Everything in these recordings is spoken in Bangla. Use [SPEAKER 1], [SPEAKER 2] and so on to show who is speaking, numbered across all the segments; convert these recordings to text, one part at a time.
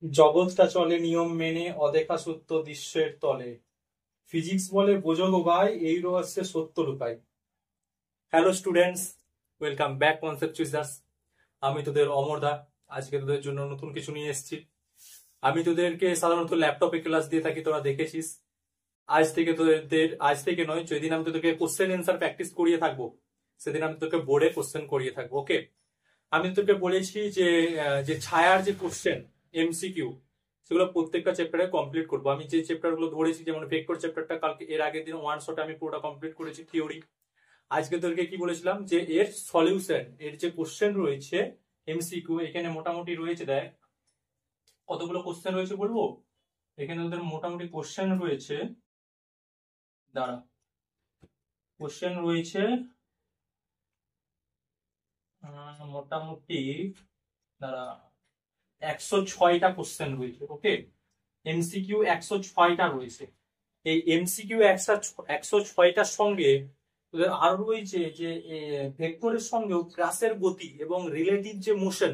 [SPEAKER 1] জগৎটা চলে নিয়ম মেনে, অদেখা সত্য দৃশ্যের তলে। ফিজিক্স বলে বোঝো গো ভাই, এই রহস্যে সত্য লুকায়। Hello students, welcome back concept choosers. আমি তোদের অমরদা। আজকে তোদের জন্য নতুন কিছু নিয়ে এসেছি। আমি তোদেরকে সাধারণত ল্যাপটপে ক্লাস দিয়ে থাকি, তোরা দেখেছিস। আজ থেকে নয়, যেদিন আমি তোদেরকে কোশ্চেন অ্যান্সার প্র্যাকটিস করিয়ে থাকবো, সেদিন আমি তোকে বোর্ডে কোশ্চেন করিয়ে থাকবো। ওকে, আমি তোকে বলেছি যে যে ছায়ার যে কোশ্চেন এমসিকিউ, সেগুলো প্রত্যেকটা চ্যাপ্টারে কমপ্লিট করবো। আমি যে চ্যাপ্টার গুলো ধরেছি, যেমন ভেক্টর চ্যাপ্টারটা কালকে এর আগের দিন ওয়ান শটে আমি পুরোটা কমপ্লিট করেছি থিওরি। আজকে তোদেরকে কি বলেছিলাম যে এর সলিউশন, এর যে কোশ্চেন রয়েছে এমসিকিউ, এখানে মোটামুটি রয়েছে, দেখ কতগুলো কোশ্চেন রয়েছে বলবো। এখানে তোদের মোটামুটি কোশ্চেন রয়েছে, দাঁড়া, কোশ্চেন রয়েছে মোটামুটি, দাঁড়া, 106টা কোশ্চেন রয়েছে। ওকে, এমসিকিউ 106টা রয়েছে। এই এমসিকিউ 106টার সঙ্গে তোদের আরো রয়েছে যে ভেক্টরের সঙ্গেও ক্রাসের গতি এবং রিলেটিভ যে মোশন,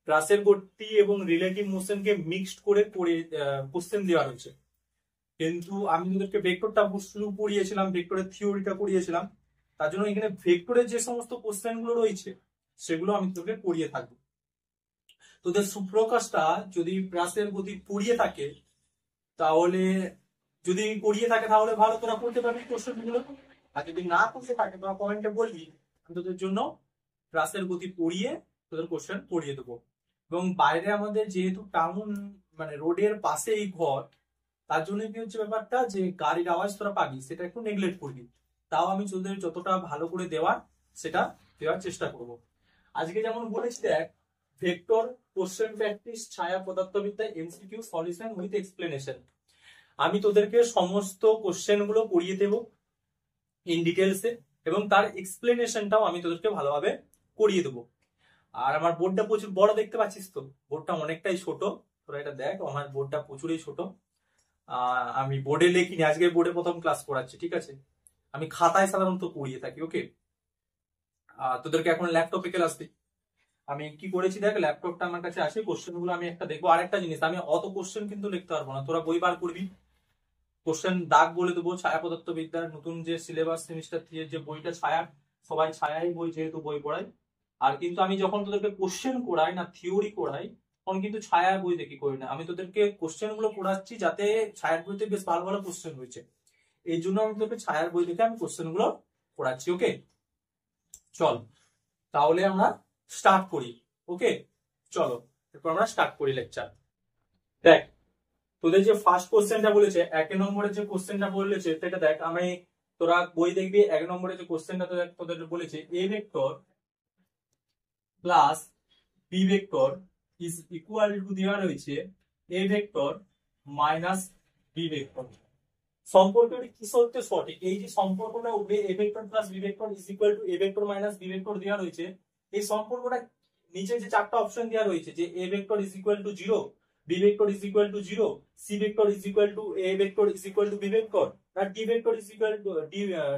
[SPEAKER 1] ক্রাসের গতি এবং রিলেটিভ মোশনকে মিক্সড করে কোশ্চেন দেওয়া রয়েছে। কিন্তু আমি তোদেরকে ভেক্টরটা শুরু পড়িয়েছিলাম, ভেক্টরের থিওরিটা পড়িয়েছিলাম, তার জন্য এখানে ভেক্টরের যে সমস্ত কোশ্চেন গুলো রয়েছে সেগুলো আমি তোকে পড়িয়ে থাকবো। তোদের সুপ্রকাশটা যদি ক্রাসের গতি পড়িয়ে থাকে, তাহলে যদি করিয়ে থাকে তাহলে ভালো, তোরা করতে পারবি কোশ্চেন গুলো। আর যদি না করতে থাকে তোরা কমেন্টে বলবি, আমি তোদের জন্য ক্লাসের গতি পড়িয়ে তোদের কোশ্চেন পড়িয়ে দেবো। এবং বাইরে আমাদের যেহেতু টাউন, মানে রোডের পাশেই ঘর, তার জন্য কি হচ্ছে ব্যাপারটা, যে গাড়ির আওয়াজ তোরা পাবি, সেটা একটু নেগলেক্ট করবি। তাও আমি তোদের যতটা ভালো করে দেওয়ার সেটা দেওয়ার চেষ্টা করব। আজকে যেমন বলেছি, দেখ, ভেক্টর কোশ্চেন প্র্যাকটিস, ছায়া পদার্থবিদ্যা, এমসিকিউ সলিউশন উইথ এক্সপ্লেনেশন। আমি তোদেরকে সমস্ত কোশ্চেন গুলো পড়িয়ে দেবো ইন ডিটেলসে, এবং তার এক্সপ্লেনেশনটাও আমি তোদেরকে ভালোভাবে করিয়ে দেবো। আর আমার বোর্ডটা প্রচুর বড়, দেখতে পাচ্ছিস তো, বোর্ডটা অনেকটাই ছোট। তোরা এটা দেখ, আমার বোর্ডটা প্রচুরই ছোট। আমি বোর্ডে লিখিনি, আজকে বোর্ডে প্রথম ক্লাস করাচ্ছি, ঠিক আছে। আমি খাতায় সাধারণত পড়িয়ে থাকি। ওকে, তোদেরকে এখন ল্যাপটপে ক্লাস দিই। আমি কি করেছি দেখ, ল্যাপটপটা আমার কাছে আসে, কোশ্চেন গুলো আমি একটা দেখবো। আরেকটা জিনিস, আমি অত কোশ্চেন কিন্তু লিখতে পারবো না, তোরা বই বার করবি, কোশ্চেন দাগ বলে দেবো। ছায়া পদার্থবিদ্যার নতুন যে সিলেবাস সেমিস্টার যে বইটা ছায়া, সবাই ছায়াই বই যেহেতু বই পড়াই। আর কিন্তু আমি যখন তোদেরকে কোশ্চেন করাই না, থিওরি করাই, তখন কিন্তু ছায়া বই দেখি করি না। আমি তোদেরকে কোশ্চেন গুলো পড়াচ্ছি যাতে ছায়ার বইতে বেশ ভালো ভালো কোশ্চেন রয়েছে, এই জন্য আমি তোদেরকে ছায়ার বই দেখে আমি কোশ্চেন গুলো পড়াচ্ছি। ওকে, চল তাহলে আমরা স্টার্ট করি। ওকে, চলো এরপর আমরা স্টার্ট করি লেকচার। দেখ, তোদের যে ফার্স্ট কোশ্চেনটা বলেছে, 1 নম্বরের যে কোশ্চেনটা বলেছে সেটা দেখ, আমি, তোরা বই দেখবি, 1 নম্বরের যে কোশ্চেনটা তোদের বলেছে, A vector plus B vector is equal to দেওয়া রয়েছে A vector minus B vector. সম্পর্কটি কি সত্যি সঠিক? এই যে সম্পর্কটা উঠবে, A vector plus B vector is equal to A vector minus B vector দেওয়া রয়েছে, এই সম্পর্কটা নিচে যে চারটা অপশন দেওয়া রয়েছে, যে A vector is equal to 0, B vector is equal to 0, C vector is equal to A vector is equal to B vector, আর D vector is equal to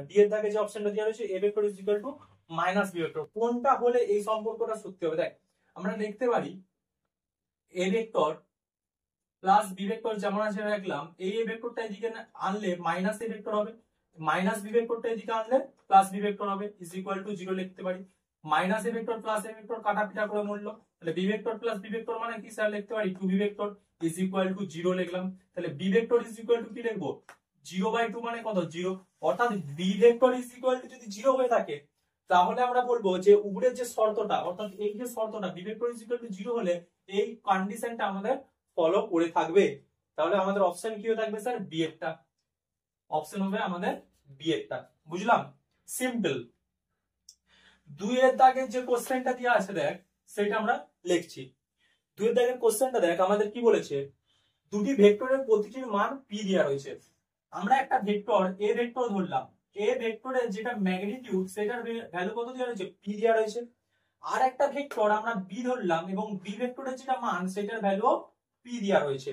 [SPEAKER 1] D এর দাগে যে অপশনটা দেওয়া রয়েছে, A vector is equal to minus B vector, কোনটা হলে এই সম্পর্কটা সত্যি হবে? দেখ, আমরা লিখতে পারি A vector plus B vector যেমন আছে রাখলাম, এই এ ভেক্টরটা এদিকে আনলে মাইনাস এ ভেক্টর হবে, মাইনাস বি ভেক্টরটা এদিকে আনলে প্লাস বি ভেক্টর হবে, ইজ ইকুয়াল টু 0 লিখতে পারি। Minus A vector plus A vector কাটাপিটা করে মূল্য, তাহলে B vector plus B vector মানে কি স্যার? লিখতে পারি 2 B vector is equal to 0 লিখলাম। তাহলে B vector is equal to কি লিখবো? 0/2 মানে কত? 0। অর্থাৎ B vector is equal to যদি 0 হয়ে থাকে, তাহলে আমরা বলবো যে উপরের যে শর্তটা, অর্থাৎ এই যে শর্তটা, B vector is equal to 0 হলে এই কন্ডিশনটা আমাদের ফলো করে থাকবে। তাহলে আমাদের অপশন কি হয়ে থাকবে স্যার? বি এরটা অপশন হবে আমাদের, বি এরটা। বুঝলাম? সিম্পল। 2 এর দাগের যে কোশ্চেনটা দেওয়া আছে দেখ, সেটা আমরা লিখছি। 2 এর দাগের কোশ্চেনটা দেখ, আমাদের কি বলেছে, দুটি ভেক্টরের প্রতিটির মান পি দেওয়া রয়েছে। আমরা একটা ভেক্টর এ ভেক্টর ধরলাম, এ ভেক্টরের যেটা ম্যাগনিটিউড সেটার ভ্যালু কত দেওয়া রয়েছে? পি দেওয়া রয়েছে। আর একটা ভেক্টর আমরা বি ধরলাম, এবং বি ভেক্টরের যেটা মান সেটার ভ্যালু পি দেওয়া রয়েছে।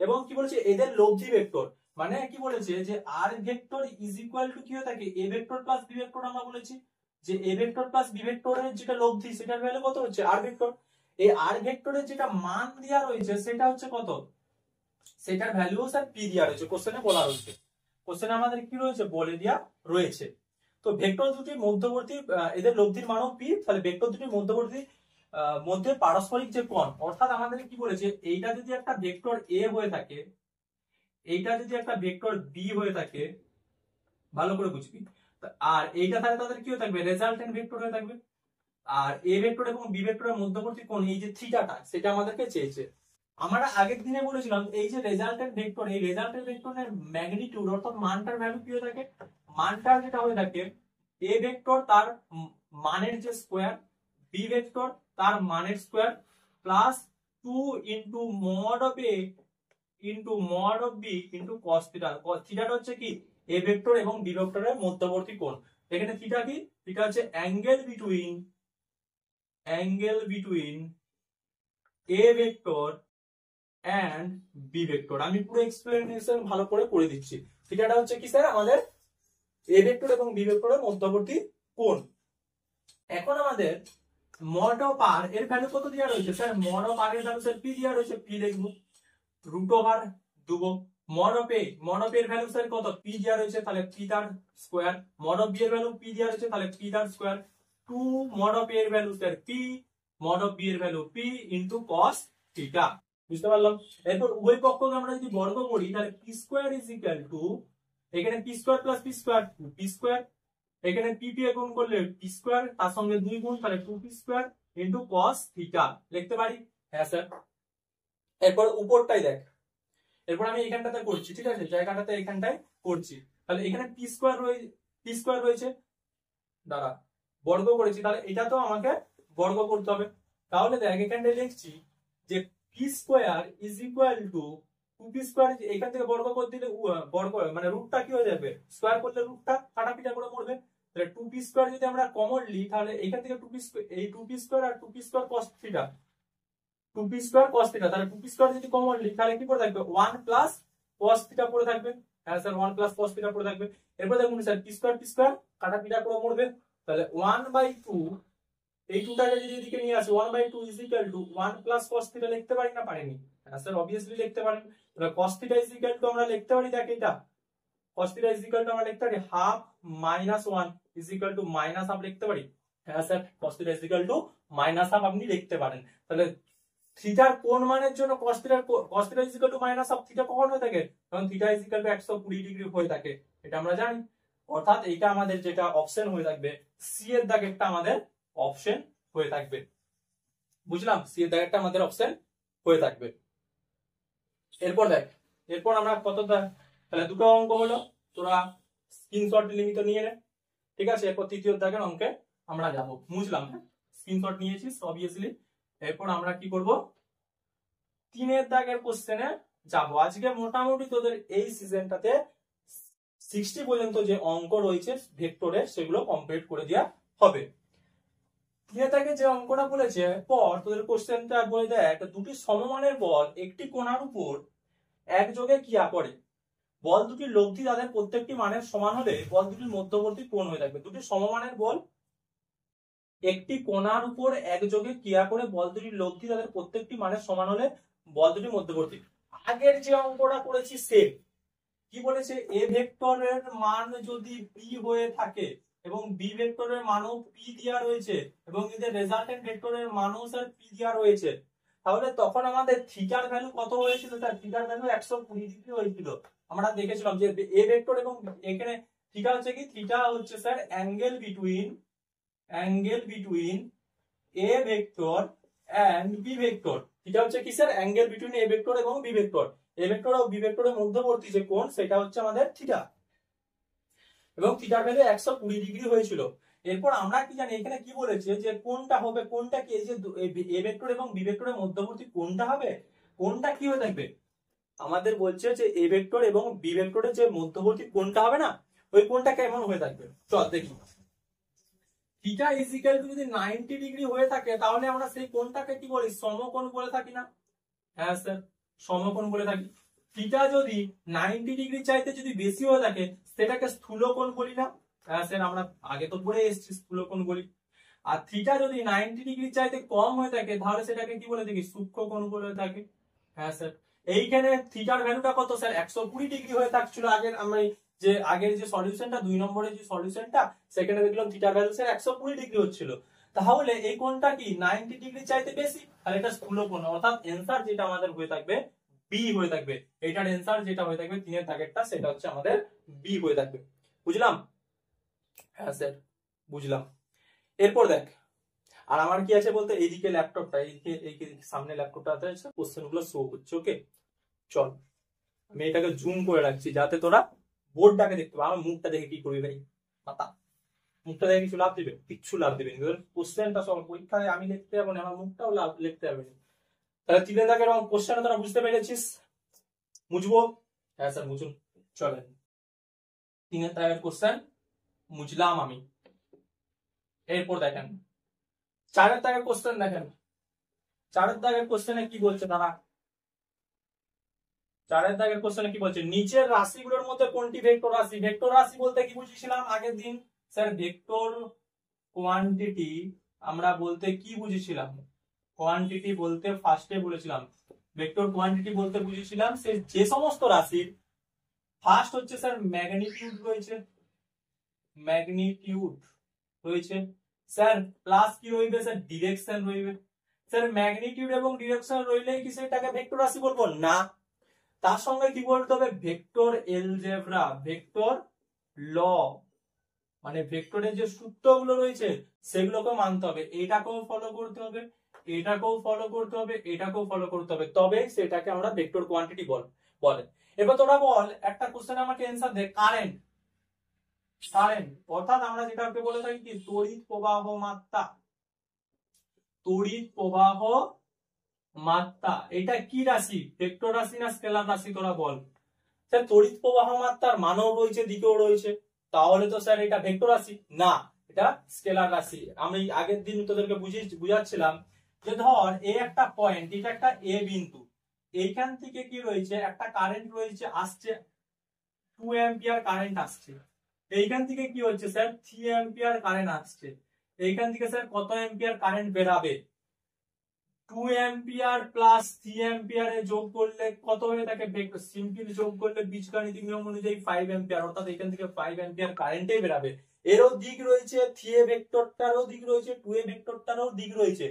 [SPEAKER 1] এবং কি বলেছে, এদের লব্ধি ভেক্টর, মানে কি বলেছে যে R vector is equal to কি হয়ে থাকে? A vector plus B vector. আমরা বলেছি যে এ ভেক্টর প্লাস বি ভেক্টরের যেটা লব্ধি সেটার ভ্যালু কত হচ্ছে? আর ভেক্টর। এই আর ভেক্টরের যেটা মান দেওয়া রয়েছে সেটা হচ্ছে কত, সেটার ভ্যালু স্যার পি দেওয়া রয়েছে, কোশ্চেনে বলা রয়েছে, কোশ্চেনে আমাদের কি রয়েছে বলে দেওয়া রয়েছে। তো ভেক্টর দুটি মধ্যবর্তী এদের লব্ধির মানও পি, তাহলে ভেক্টর দুটি মধ্যবর্তী মধ্যে পারস্পরিক যে কোণ, অর্থাৎ আমাদের কি বলেছে, এইটা যদি একটা ভেক্টর এ হয়ে থাকে, এইটা যদি একটা ভেক্টর বি হয়ে থাকে, ভালো করে বুঝবি, আর এইটা তাহলে তাদের কি হয়ে থাকবে, রেজাল্টেন্ট ভেক্টর হয়ে থাকবে। আর এ ভেক্টর এবং বি ভেক্টরের মধ্যবর্তী কোণ এই যে থিটাটা, সেটা আমাদেরকে চেয়েছে। আমরা আগের দিনে বলেছিলাম এই যে রেজাল্টেন্ট ভেক্টর, এই রেজাল্টেন্ট ভেক্টরের ম্যাগনিটিউড অর্থাৎ মানটার ভ্যালু কি হয়ে থাকে, মানটার যেটা হয়ে থাকে, এ ভেক্টর তার মানের যে স্কোয়ার, বি ভেক্টর তার মানের square, plus 2 into mod of A into mod of B into cos theta. থিটাটা হচ্ছে কি এ ভেক্টর এবং বি ভেক্টরের মধ্যবর্তী কোণ। এখানে থিটা কি, থিটা হচ্ছে angle between A vector and B vector. আমি পুরো এক্সপ্লেনেশন ভালো করে করে দিচ্ছি। থিটাটা হচ্ছে কি স্যার, আমাদের এ ভেক্টর এবং বি ভেক্টরের মধ্যবর্তী কোণ। এখন আমাদের মড অফ আর এর ভ্যালু কত দেওয়া রয়েছে স্যার, মড অফ আর এর ভ্যালু স্যার পি দেওয়া রয়েছে, পি লিখবো, রুট ওভার দেবো। মড অফ এর ভ্যালু স্যার কত, পি দেওয়া রয়েছে, তাহলে পি তার স্কোয়ার। মড অফ বি এর ভ্যালু পি দেওয়া রয়েছে, তাহলে পি তার স্কোয়ার। 2 মড অফ এর value sir P, mod of B এর value P into cos theta. বুঝতে পারলাম? এরপর উভয় পক্ষকে আমরা যদি বর্গ করি তাহলে P square is equal to, এখানে P square plus P square, P square, এখানে পি পি গুণ করলে পি স্কোয়ার, তার সঙ্গে 2 গুণ, তাহলে 2p square into cos theta লিখতে পারি। হ্যাঁ স্যার। এরপর উপরটাই দেখ, এরপর আমি এখানটাতে করছি, ঠিক আছে, জায়গাটাতে এখানটায় করছি। তাহলে এখানে পি স্কোয়ার রয়েছে, দাঁড়া বর্গ করেছি, তাহলে এটা তো আমাকে বর্গ করতে হবে। তাহলে দেখ এখানটায় লিখছি যে P square is equal two 2p square, এখান থেকে বর্গ করে দিলে বর্গ মানে রুটটা কি হয়ে যাবে, স্কোয়ার করলে রুটটা কাটাপিটা করে পড়বে। তাহলে 2p স্কোয়ার যদি আমরা কমন নিই, তাহলে এখান থেকে 2p এই 2p স্কোয়ার আর 2p square cos theta, 2p square cos theta, তাহলে 2p স্কোয়ার যদি কমন নিই তাহলে কি পড়ে থাকবে, 1 প্লাস cos থিটা পড়ে থাকবে। হ্যাঁ স্যার, 1 প্লাস cos থিটা পড়ে থাকবে। এরপর দেখুন স্যার পি স্কোয়ার কাটাপিটা করে পড়বে, তাহলে 1/2, এই 2 টাকে যদি এদিকে নিয়ে আসি 1/2 is equal to 1 plus cos theta লিখতে পারি না পারিনি? হ্যাঁ স্যার, অবভিয়াসলি লিখতে পারেন। তাহলে cos theta is equal two আমরা লিখতে পারি, দেখ এটা cos theta is equal two আমরা লিখতে পারি half minus 1 is equal to minus half লিখতে পারি। হ্যাঁ sir, cos theta is equal to minus half আপনি লিখতে পারেন। তাহলে থিটার কোন মানের জন্য cos theta is equal to minus half, theta কখন হয়ে থাকে, কারণ theta is equal two 120 degree হয়ে থাকে, এটা আমরা জানি। অর্থাৎ এইটা আমাদের যেটা অপশন হয়ে থাকবে, সি এর দাগেরটা আমাদের অপশন হয়ে থাকবে। বুঝলাম, সি এর দাগেরটা আমাদের অপশন হয়ে থাকবে। এরপর দেখ, এরপর আমরা কত, তাহলে দুটো অঙ্ক হলো, তোরা স্ক্রিনশট লিমিট নিয়ে নে, ঠিক আছে। এরপর তৃতীয় দাগের অঙ্কে আমরা যাব, বুঝলাম, স্ক্রিনশট নিয়েছিস অবভিয়াসলি। এরপর আমরা কি করব, 3 দাগের কোশ্চেনে যাব। আজকে মোটামুটি তোদের এই সিজনটাতে 60 পর্যন্ত যে অঙ্ক রয়েছে ভেক্টরের সেগুলো কমপ্লিট করে দেওয়া হবে। 3 দাগে যে অঙ্কটা বলেছে, পর তোদের কোশ্চেনটা বলে দেয় দুটি সমমানের বল একটি কোণার উপর একযোগে ক্রিয়া করে, বল দুটির লব্ধি তাদের প্রত্যেকটি মানের সমান হলে বল দুটির মধ্যবর্তী কোণ হয়ে থাকবে। দুটি সমমানের বল একটি কোণার উপর একযোগে ক্রিয়া করে, বল দুটির লব্ধি তাদের প্রত্যেকটি মানের সমান হলে বল দুটি মধ্যবর্তী। আগের যে অঙ্কটা করেছি সেম, কি বলেছে, এ ভেক্টরের মান যদি পি হয়ে থাকে এবং বি ভেক্টরের মানও পি দেওয়া রয়েছে এবং এদের রেজাল্টেন্ট ভেক্টরের মানও স্যার পি দেওয়া রয়েছে, তাহলে তখন আমাদের থিটার ভ্যালু কত হয়েছিল স্যার, থিটার ভ্যালু 120 ডিগ্রি হয়েছিল। আমরা দেখেছিলাম যে এ ভেক্টর এবং এখানে থিটা হচ্ছে কি, থিটা হচ্ছে sir angle between A vector and B vector. Theta হচ্ছে কি sir, angle between A vector এবং বি ভেক্টর। এ ভেক্টর ও বি ভেক্টরের মধ্যবর্তী যে কোণ সেটা হচ্ছে আমাদের থিটা, এবং থিটার ভ্যালু 120 ডিগ্রি হয়েছিল। এরপর আমরা কি জানি, এখানে কি বলেছে যে কোনটা হবে, কোনটা কি, এই যে এ ভেক্টর এবং বি ভেক্টরের মধ্যবর্তী কোণটা হবে, কোনটা কি হয়ে থাকবে, আমাদের বলছে যে এ ভেক্টর এবং বি ভেক্টরের যে মধ্যবর্তী কোণটা হবে না, ওই কোণটা কেমন হয়ে থাকবে, চল দেখি। থিটা ইজ ইকুয়াল টু যদি 90 ডিগ্রি হয়ে থাকে তাহলে আমরা সেই কোণটাকে কি বলি, সমকোণ বলে থাকি না? হ্যাঁ স্যার, সমকোণ বলে থাকি। থিটা যদি 90 ডিগ্রি চাইতে যদি বেশি হয়ে থাকে সেটাকে স্থূলকোণ বলি না? হ্যাঁ স্যার, আমরা আগে তো পড়ে এসেছি স্থূলকোণ বলি। আর থিটা যদি 90 ডিগ্রি চাইতে কম হয়ে থাকে তাহলে সেটাকে কি বলে থাকি, সূক্ষ্ম কোণ বলে থাকে। হ্যাঁ স্যার, এইখানে থিটার ভ্যালুটা কত স্যার, 120 ডিগ্রি হয়ে থাকছিল আগের আমরা যে আগের যে সলিউশনটা 2 নম্বরের যে সলিউশনটা সেখানে দেখলাম থিটার ভ্যালু স্যার 120 ডিগ্রি হচ্ছিল। তাহলে এই কোণটা কি 90 ডিগ্রি চাইতে বেশি, তাহলে এটা স্থূল কোণ, অর্থাৎ অ্যানসার যেটা আমাদের হয়ে থাকবে বি হয়ে থাকবে। এটার অ্যানসার যেটা হয়ে থাকবে 3 এর দাগেরটা সেটা হচ্ছে আমাদের বি হয়ে থাকবে। বুঝলাম? হ্যাঁ স্যার বুঝলাম। এরপর দেখ, আর আমার কি আছে বলতে, এইদিকে ল্যাপটপটা এইদিকে সামনে ল্যাপটপটা আছে, কোশ্চেন গুলো শো হচ্ছে। ওকে চল আমি এটাকে জুম করে রাখছি যাতে তোরা বোর্ডটাকে দেখতে পাবো। আমার মুখটা দেখে কি করবি ভাই, মাথা মুখটা দেখে কিছু লাভ দিবে? কিচ্ছু লাভ দিবে না। কোশ্চেনটা সব পরীক্ষায় আমি লিখতে যাবো না, আমার মুখটাও লাভ লিখতে যাবে না। তাহলে 3 দাগের কোশ্চেনটা তোরা বুঝতে পেরেছিস? মুছবো? হ্যাঁ স্যার মুছুন, চলেন। 3 দাগের কোশ্চেন মুছলাম আমি। এরপর দেখেন 4 দাগের কোশ্চেন দেখেন। 4 দাগের কোশ্চেনে কি বলছে তারা? 4 দাগের কোশ্চেনে কি বলছে, নিচের রাশিগুলোর মধ্যে কোনটি ভেক্টর রাশি? ভেক্টর রাশি বলতে কি বুঝেছিলাম আগের দিন স্যার? ভেক্টর কোয়ান্টিটি আমরা বলতে কি বুঝেছিলাম? কোয়ান্টিটি বলতে ফার্স্টে বলেছিলাম, ভেক্টর কোয়ান্টিটি বলতে বুঝেছিলাম সে যে সমস্ত রাশির ফার্স্ট হচ্ছে স্যার ম্যাগনিটিউড রয়েছে, ম্যাগনিটিউড রয়েছে স্যার, প্লাস কি রইবে স্যার? ডিরেকশন রইবে। স্যার ম্যাগনিটিউড এবং ডিরেকশন রইলে কি সেটাকে ভেক্টর রাশি বলবো না? তার সঙ্গে কি বলতে হবে? ভেক্টর এলজেব্রা, ভেক্টর ল, মানে ভেক্টরের যে সূত্রগুলো রয়েছে সেগুলোকে মানতে হবে। এটাকেও ফলো করতে হবে, এটাকেও ফলো করতে হবে, এটাকেও ফলো করতে হবে, তবে সেটাকে আমরা ভেক্টর কোয়ান্টিটি বলে। এবার তোরা বল, একটা কোশ্চেন আমাকে অ্যানসার দে, কারেন্ট, কারেন্ট অর্থাৎ আমরা যেটাকে বলে থাকি কি তড়িৎ প্রবাহ মাত্রা, তড়িৎ প্রবাহ মাত্রা, এটা কি রাশি? ভেক্টর রাশি না স্কেলার রাশি? তোরা বল। স্যার তড়িৎ প্রবাহ মাত্রার মানও রয়েছে, দিকেও রয়েছে, তাহলে তো স্যার এটা ভেক্টর রাশি না, এটা স্কেলার রাশি। আমি আগের দিন তোদেরকে বুঝাচ্ছিলাম যে ধর এই একটা পয়েন্ট, এটা একটা এ বিন্দু, এইখান থেকে কি রয়েছে একটা কারেন্ট রয়েছে, আসছে 2 অ্যাম্পিয়ার কারেন্ট আসছে, এইখান থেকে কি হচ্ছে স্যার 3 অ্যাম্পিয়ার কারেন্ট আসছে, এইখান থেকে স্যার কত অ্যাম্পিয়ার কারেন্ট বেরাবে? 2 অ্যাম্পিয়ার প্লাস 3 অ্যাম্পিয়ারে যোগ করলে কত হয়ে থাকে? সিম্পল যোগ করলে বীজগাণিতিক নিয়ম অনুযায়ী 5 অ্যাম্পিয়ার, অর্থাৎ এখান থেকে 5 অ্যাম্পিয়ার কারেন্টই বেরাবে। এরও দিক রয়েছে, 3 ভেক্টরটারও দিক রয়েছে, 2 ভেক্টরটারও দিক রয়েছে।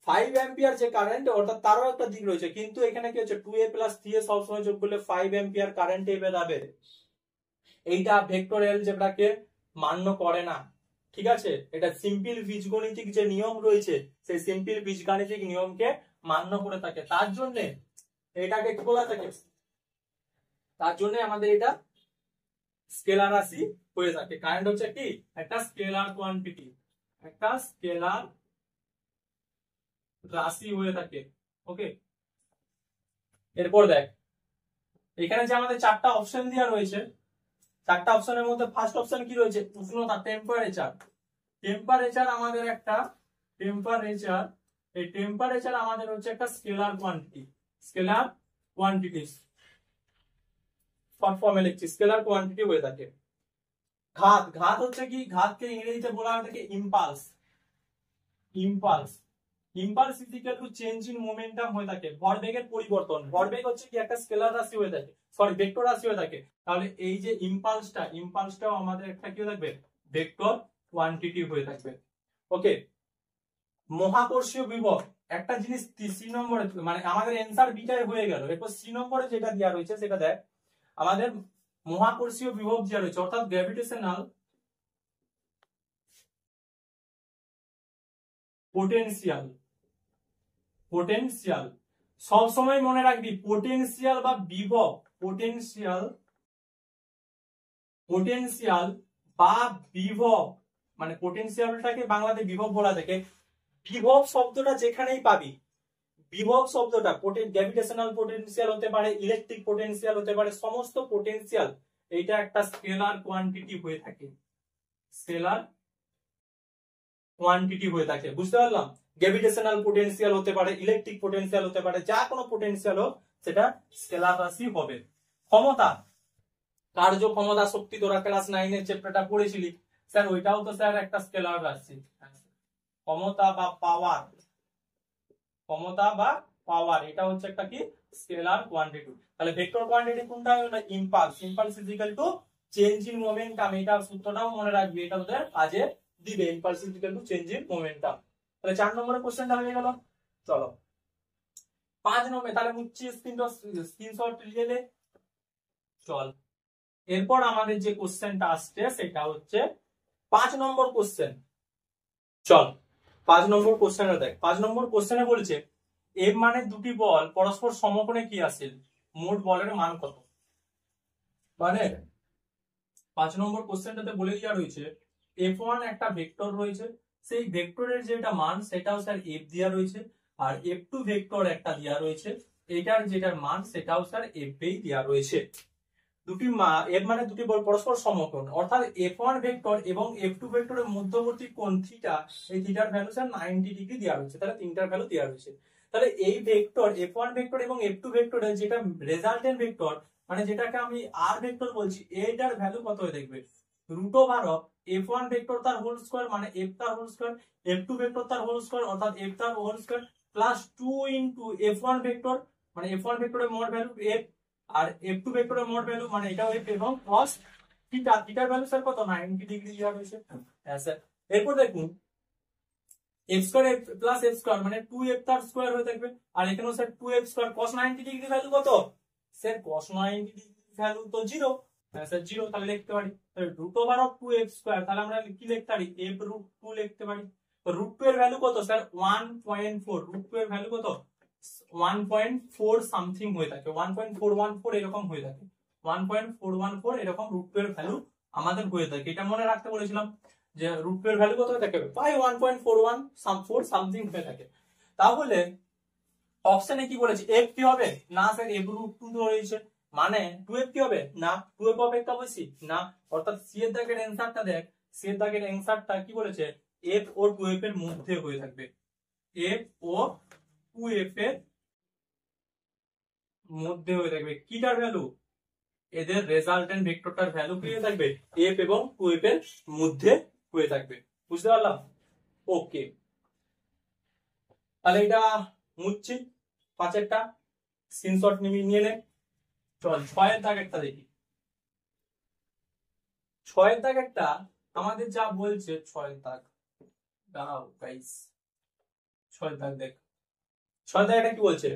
[SPEAKER 1] 5 অ্যাম্পিয়ার যে কারেন্ট অর্থাৎ তারও একটা দিক রয়েছে, কিন্তু এখানে কি হচ্ছে 2a প্লাস 3a সবসময় যোগ করলে 5 অ্যাম্পিয়ার কারেন্টই বেরাবে। এইটা ভেক্টর এলজেব্রাকে মান্য করে না, ঠিক আছে? এটা সিম্পল বীজগণিতিক যে নিয়ম রয়েছে সেই সিম্পল বীজগাণিতিক নিয়মকে মান্য করে থাকে, তার জন্য এটাকে কি বলা থাকে? তার জন্য আমাদের এটা স্কেলার রাশি হয়ে থাকে। কারেন্ট হচ্ছে কি একটা স্কেলার কোয়ান্টিটি, একটা স্কেলার রাশি হয়ে থাকে। ওকে এরপর দেখ, এখানে যে আমাদের 4টা অপশন দেওয়া রয়েছে, 4টা অপশনের মধ্যে ফার্স্ট অপশন কি রয়েছে? উষ্ণতা, টেম্পারেচার। টেম্পারেচার আমাদের একটা টেম্পারেচার, এই টেম্পারেচার আমাদের হচ্ছে একটা scalar quantity, scalar quantity short ফর্মে লিখছি, স্কেলার কোয়ান্টিটি হয়ে থাকে। ঘাত, ঘাত হচ্ছে কি? ঘাতকে ইংরেজিতে বলা হয় থাকে impulse, impulse, impulse is equal to change in momentum হয়ে থাকে, ভরবেগের পরিবর্তন। ভরবেগ হচ্ছে কি একটা স্কেলার রাশি হয়ে থাকে, সরি ভেক্টর রাশি হয়ে থাকে। তাহলে এই যে ইম্পালসটা, ইম্পালসটাও আমাদের একটা কি হয়ে থাকবে? ভেক্টর কোয়ান্টিটি হয়ে থাকবে। ওকে মহাকর্ষীয় বিভব, একটা জিনিস সি নম্বরে, মানে আমাদের অ্যানসার বিটাই হয়ে গেল। এরপর সি নম্বরে যেটা দেওয়া রয়েছে সেটা দেখ, আমাদের মহাকর্ষীয় বিভব দেওয়া রয়েছে, অর্থাৎ গ্র্যাভিটেশনাল পোটেনশিয়াল, পোটেনশিয়াল সব সময় মনে রাখবি, পোটেনশিয়াল বা বিভব, পোটেনশিয়াল, পোটেনশিয়াল বা বিভব, মানে পোটেনশিয়ালটাকে বাংলাতে বিভব বলা থাকে। বিভব শব্দটা যেখানেই পাবি, বিভব শব্দটা গ্র্যাভিটেশনাল পোটেনশিয়াল হতে পারে, ইলেকট্রিক পোটেনশিয়াল হতে পারে, সমস্ত পোটেনশিয়াল এটা একটা স্কেলার কোয়ান্টিটি হয়ে থাকে, স্কেলার কোয়ান্টিটি হয়ে থাকে। বুঝতে পারলাম? গ্র্যাভিটেশনাল পোটেনশিয়াল হতে পারে, ইলেকট্রিক পোটেনশিয়াল হতে পারে, যা কোনো পোটেনশিয়াল হোক সেটা স্কেলার রাশি হবে। ক্ষমতা, কার্য ক্ষমতা শক্তি, তোরা ক্লাস 9 এর চ্যাপ্টারটা পড়েছিলি স্যার, ওইটাও তো স্যার একটা স্কেলার রাশি। ক্ষমতা বা পাওয়ার, ক্ষমতা বা পাওয়ার, এটা হচ্ছে একটা কি স্কেলার কোয়ান্টিটি। তাহলে ভেক্টর কোয়ান্টিটি কোনটা হবে না, impulse. Impulse is equal to change in momentum. এটা সূত্রটাও মনে রাখবি, এটা তোদের কাজে দিবে। Impulse is equal to change in momentum. তাহলে 4 নম্বরের কোশ্চেনটা হয়ে গেল। চলো 5 নম্বর, তাহলে মুচ্ছি স্ক্রিনশট নিয়ে নে। চল এরপর আমাদের যে কোশ্চেনটা আসছে সেটা হচ্ছে 5 নম্বর কোশ্চেন। চল 5 নম্বর কোশ্চেনটা দেখ। 5 নম্বর কোশ্চেনে বলছে এফ মানে দুটি বল পরস্পর সমকোণে কি আসে, মোট বলের মান কত। মানে 5 নম্বর কোশ্চেনটাতে বলে দেওয়া রয়েছে F1 একটা ভেক্টর রয়েছে, সেই ভেক্টরের যেটা মান সেটাও স্যার F দেওয়া রয়েছে, আর F2 ভেক্টর একটা দেওয়া রয়েছে, এটার যেটার মান সেটাও স্যার F এই দেওয়া রয়েছে। দুটি F মানে দুটি বল পরস্পর সমকোণ, অর্থাৎ F1 ভেক্টর এবং F2 ভেক্টরের মধ্যবর্তী কোণ থিটা, এই থিটার ভ্যালু স্যার 90 ডিগ্রি দেওয়া রয়েছে। তাহলে তিনটার ভ্যালু দেওয়া রয়েছে। তাহলে এই ভেক্টর F1 ভেক্টর এবং F2 ভেক্টরের যেটা রেজাল্টেন্ট ভেক্টর, মানে যেটাকে আমি আর ভেক্টর বলছি, এইটার ভ্যালু কত হয়ে দেখবে, root over of F1 vector তার হোল স্কয়ার মানে F তার হোল স্কয়ার, F2 ভেক্টর তার হোল স্কয়ার অর্থাৎ F তার whole square, plus 2 into F1 vector মানে F1 ভেক্টরের মোট ভ্যালু F, আর F2 ভেক্টরের মোট ভ্যালু মানে এটাও F, এবং cos থিটা, থিটার ভ্যালু স্যার কত 90 ডিগ্রি দেওয়া হয়েছে। হ্যাঁ স্যার। এরপর দেখুন f square plus f square মানে 2f তার স্কয়ার হয়ে থাকবে, আর এখানেও sir 2f square cos 90 degree value কত স্যার, cos 90 ডিগ্রি ভ্যালু তো 0। হ্যাঁ স্যার 0, তাহলে লিখতে পারি root over of 2f square, তাহলে আমরা কি লিখতে পারি f রুট 2 লিখতে পারি। তো রুট 2 এর ভ্যালু কত স্যার 1.4, রুট 2 এর ভ্যালু কত 1.4 সামথিং হয়ে থাকে, 1.414 এরকম হয়ে থাকে, 1.414 এরকম রুট 2 এর ভ্যালু আমাদের হয়ে থাকে। এটা মনে রাখতে বলেছিলাম যে রুট 2 এর ভ্যালু কত হয়ে থাকে, প্রায় 1.41 সামথিং হয়ে থাকে। তাহলে অপশনে কি বলেছে f কি হবে না স্যার, f রুট 2 রয়েছে মানে 2f কি হবে না, 2f অপেক্ষা বেশি না, অর্থাৎ c এর দাগের অ্যানসারটা দেখ, c এর দাগের অ্যানসারটা কি বলেছে, f ও 2f এর মধ্যে হয়ে থাকবে, f ও 2f এর মধ্যে হয়ে থাকবে। কিটার ভ্যালু, এদের রেজাল্টেন্ট ভেক্টরটার ভ্যালু কি হয়ে থাকবে, f এবং 2f এর মধ্যে হয়ে থাকবে। বুঝতে পারলাম? ওকে, তাহলে এটা মুছছি, 5এরটা স্ক্রিনশট নিয়ে নে। চল 6এর দাগেরটা দেখি। 6এর দাগেরটা আমাদের যা বলছে, 6এর দাগ দাঁড়াও গাইস, 6এর দাগ দেখ। 6এর দাগ এটা কি বলছে,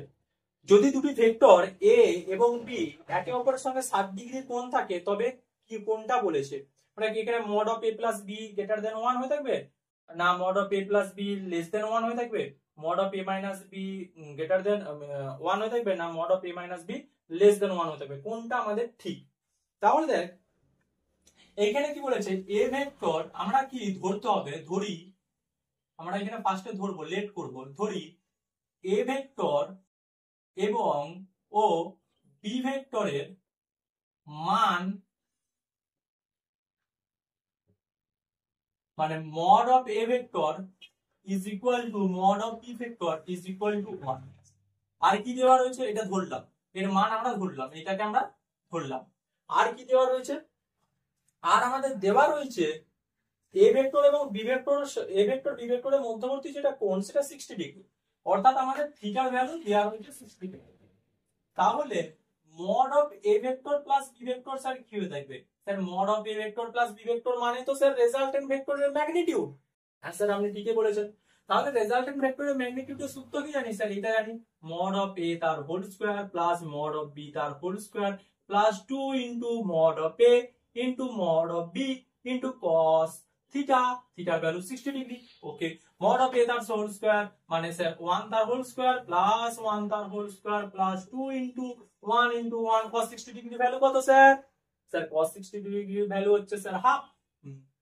[SPEAKER 1] যদি দুটি ভেক্টর a এবং b একে অপরের সঙ্গে 60 ডিগ্রি কোণ থাকে তবে কি কোণটা বলেছে, মানে কি এখানে mod of a plus b greater than 1 হয়ে থাকবে না mod of a plus b less than 1 হয়ে থাকবে, mod of a minus b greater than 1 হয়ে থাকবে না mod of a minus b less than 1 হয়ে থাকবে, কোনটা আমাদের ঠিক। তাহলে দেখ এখানে কি বলেছে, a ভেক্টর আমরা কি ধরতে হবে, ধরি আমরা এখানে ফার্স্টে ধরবো, লেট করব, ধরি a ভেক্টর এবং ও বি ভেক্টরের মান মানে mod of A vector is equal to mod of B vector is equal to 1। আর কি দেওয়া রয়েছে এটা ধরলাম, এর মান আমরা ধরলাম, এটাকে আমরা ধরলাম। আর কি দেওয়া রয়েছে, আর আমাদের দেওয়া রয়েছে এ ভেক্টর এবং B vector, A vector B ভেক্টরের মধ্যবর্তী যেটা কোণ সেটা 60 ডিগ্রি, অর্থাৎ আমাদের থিটার ভ্যালু দেওয়া রয়েছে 60 ডিগ্রি। তাহলে mod of A vector plus B vector sir কি হয়ে থাকবে, sir mod of A vector plus B vector মানে তো স্যার রেজাল্টেন্ট ভেক্টরের ম্যাগনিটিউড। হ্যাঁ স্যার আপনি ঠিকই বলেছেন। তাহলে রেজাল্টেন্ট ভেক্টরের ম্যাগনিটিউডের সূত্র কি জানি স্যার, এটা জানি মড অফ এ তার whole square plus mod of B তার whole square plus 2 into mod of A into mod of B into cos theta, থিটার value 60 degree. Okay, mod of a তার হোল স্কয়ার মানে স্যার 1 তার হোল স্কয়ার প্লাস 1 তার whole square plus 2 into 1 into 1 cos 60 degree value কত sir, sir cos 60 degree value হচ্ছে স্যার হাফ।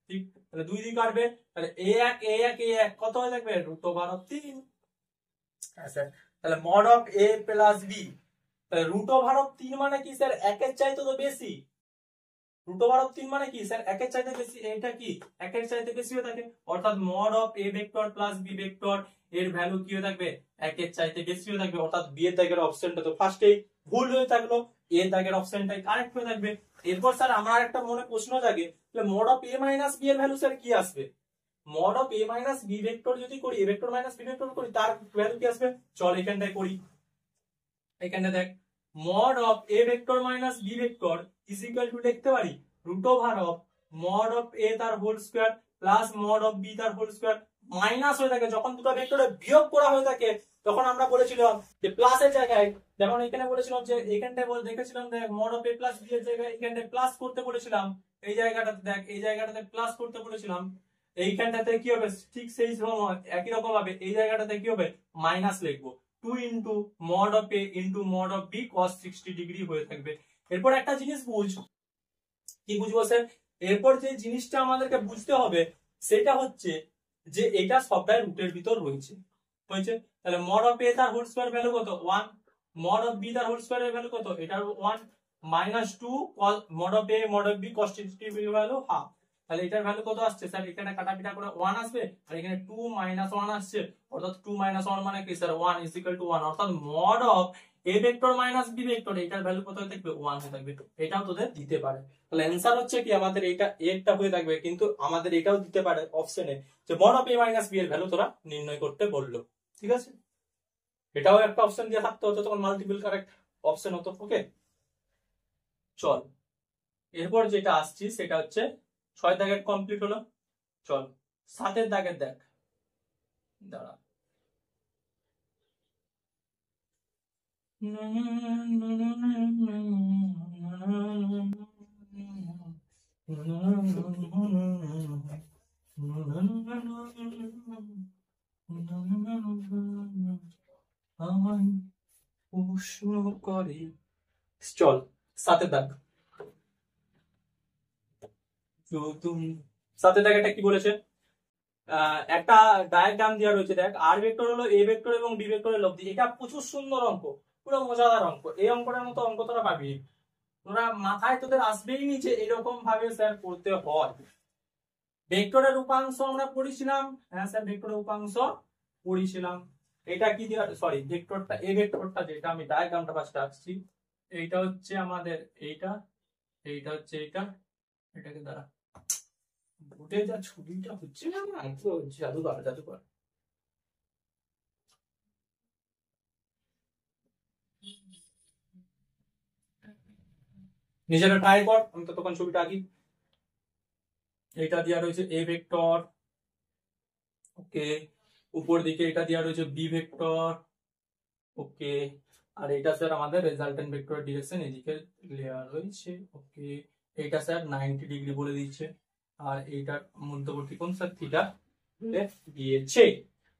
[SPEAKER 1] ঠিক, তাহলে দুই দিক কাটবে, তাহলে a1 কত হয়ে থাকবে রুট ওভার অফ 3। হ্যাঁ স্যার, তাহলে mod of a plus b, তাহলে রুট ওভার অফ 3 মানে কি স্যার 1 এর চাইতে তো বেশি, রুট ওভার অফ 3 মানে কি স্যার 1 এর চাইতে বেশি, এটা কি 1 এর চাইতে বেশি হয়ে থাকে, অর্থাৎ mod of a vector plus b vector এর ভ্যালু কি হয়ে থাকবে 1 এর চাইতে বেশি হয়ে থাকবে, অর্থাৎ b এর দাগের অপশনটা তো ফার্স্টেই ভুল হয়ে থাকলো, a এর দাগের অপশনটাই কারেক্ট হয়ে থাকবে। এরপর স্যার আমার একটা মনে প্রশ্ন জাগে, তাহলে mod of a minus b এর ভ্যালু স্যার কি আসবে, mod of A minus B vector যদি করি, A vector minus B vector করি, তার ভ্যালু কি আসবে? চল এখানটায় করি। এখানে দেখ mod of A vector minus B vector is equal to লিখতে পারি root over of mod of A তার whole square plus mod of B তার হোল স্কয়ার। মাইনাস হয়ে থাকে যখন দুটো ভেক্টরে বিয়োগ করা হয়ে থাকে, তখন আমরা বলেছিলাম যে প্লাসের জায়গায়, যেমন এখানে বলেছিলাম যে এখানটায় দেখেছিলাম দেখ mod of A plus B এর জায়গায় এখানটায় প্লাস করতে বলেছিলাম, এই জায়গাটাতে দেখ এই জায়গাটাতে প্লাস করতে বলেছিলাম, এইখানটাতে কি হবে ঠিক সেই সময় একই রকম ভাবে এই জায়গাটাতে কি হবে মাইনাস লিখবো, 2 into mod of A into mod of B cos 60 degree হয়ে থাকবে। এরপর একটা জিনিস বুঝ, কি বুঝবো স্যার? এরপর যে জিনিসটা আমাদেরকে বুঝতে হবে সেটা হচ্ছে যে এটা সবটাই রুটের ভিতর রয়েছে, তাহলে মড অফ এ তার হোল স্কয়ার ভ্যালু কত 1, মড অফ বি তার হোল স্কয়ারের ভ্যালু কত এটার 1 minus 2 mod of A mod of B cos 60 degree value half. তাহলে এটার ভ্যালু কত আসছে স্যার? এখানে কাটাপিটা করে 1 আসবে আর এখানে 2 মাইনাস 1 আসছে, অর্থাৎ 2 মাইনাস 1 মানে কি স্যার 1 ইজ ইকুয়াল টু 1, অর্থাৎ mod of A vector minus B vector এটার ভ্যালু কত হয়ে থাকবে 1 হয়ে থাকবে। এটাও তোদের দিতে পারে। তাহলে অ্যানসার হচ্ছে কি আমাদের এটা এরটা হয়ে থাকবে, কিন্তু আমাদের এটাও দিতে পারে অপশনে যে mod of A minus B এর ভ্যালু তোরা নির্ণয় করতে বললো, ঠিক আছে? এটাও একটা অপশন দিয়ে থাকতে হতো, তখন মাল্টিপল কারেক্ট অপশন হতো। ওকে চল এরপর যেটা আসছি সেটা হচ্ছে 6 দাগের কমপ্লিট হলো। চল 7 দাগের দেখ, দাঁড়া চল 7 দাগ, 7 দাগ এটা কি বলেছে? একটা ডায়াগ্রাম দেওয়া রয়েছে, দেখ আর ভেক্টর হলো এ ভেক্টর এবং বি ভেক্টরের লব্ধি। এটা প্রচুর সুন্দর অঙ্ক, পুরো মজাদার অঙ্ক। এই অঙ্কটার মতো অঙ্ক তোরা পাবি, তোরা মাথায় তোদের আসবেই নি যে এরকম ভাবে স্যার করতে হয়। ভেক্টরের উপাংশ আমরা পড়েছিলাম, হ্যাঁ স্যার ভেক্টরের উপাংশ পড়েছিলাম। এটা কি দেওয়া, সরি ভেক্টরটা এ ভেক্টরটা যেটা আমি ডায়াগ্রামটা ফার্স্ট আঁকছি, এইটা হচ্ছে আমাদের এইটা, এইটা হচ্ছে এইটা, এটাকে দ্বারা বোর্ডে যা ছবিটা হচ্ছে না জাদুকর জাদুকর। নিজেরা ট্রাই কর, আমি তো তখন ছবিটা আঁকি। এটা দেওয়া রয়েছে এ ভেক্টর, ওকে, উপর দিকে এটা দেওয়া রয়েছে বি ভেক্টর, ওকে, আর এটা স্যার আমাদের রেজাল্টেন্ট ভেক্টরের ডিরেকশন এদিকে লেয়ার রয়েছে, ওকে। এটা স্যার 90 ডিগ্রি বলে দিয়েছে, আর এইটার মধ্যবর্তী কোণ স্যার থিটা বলে দিয়েছে।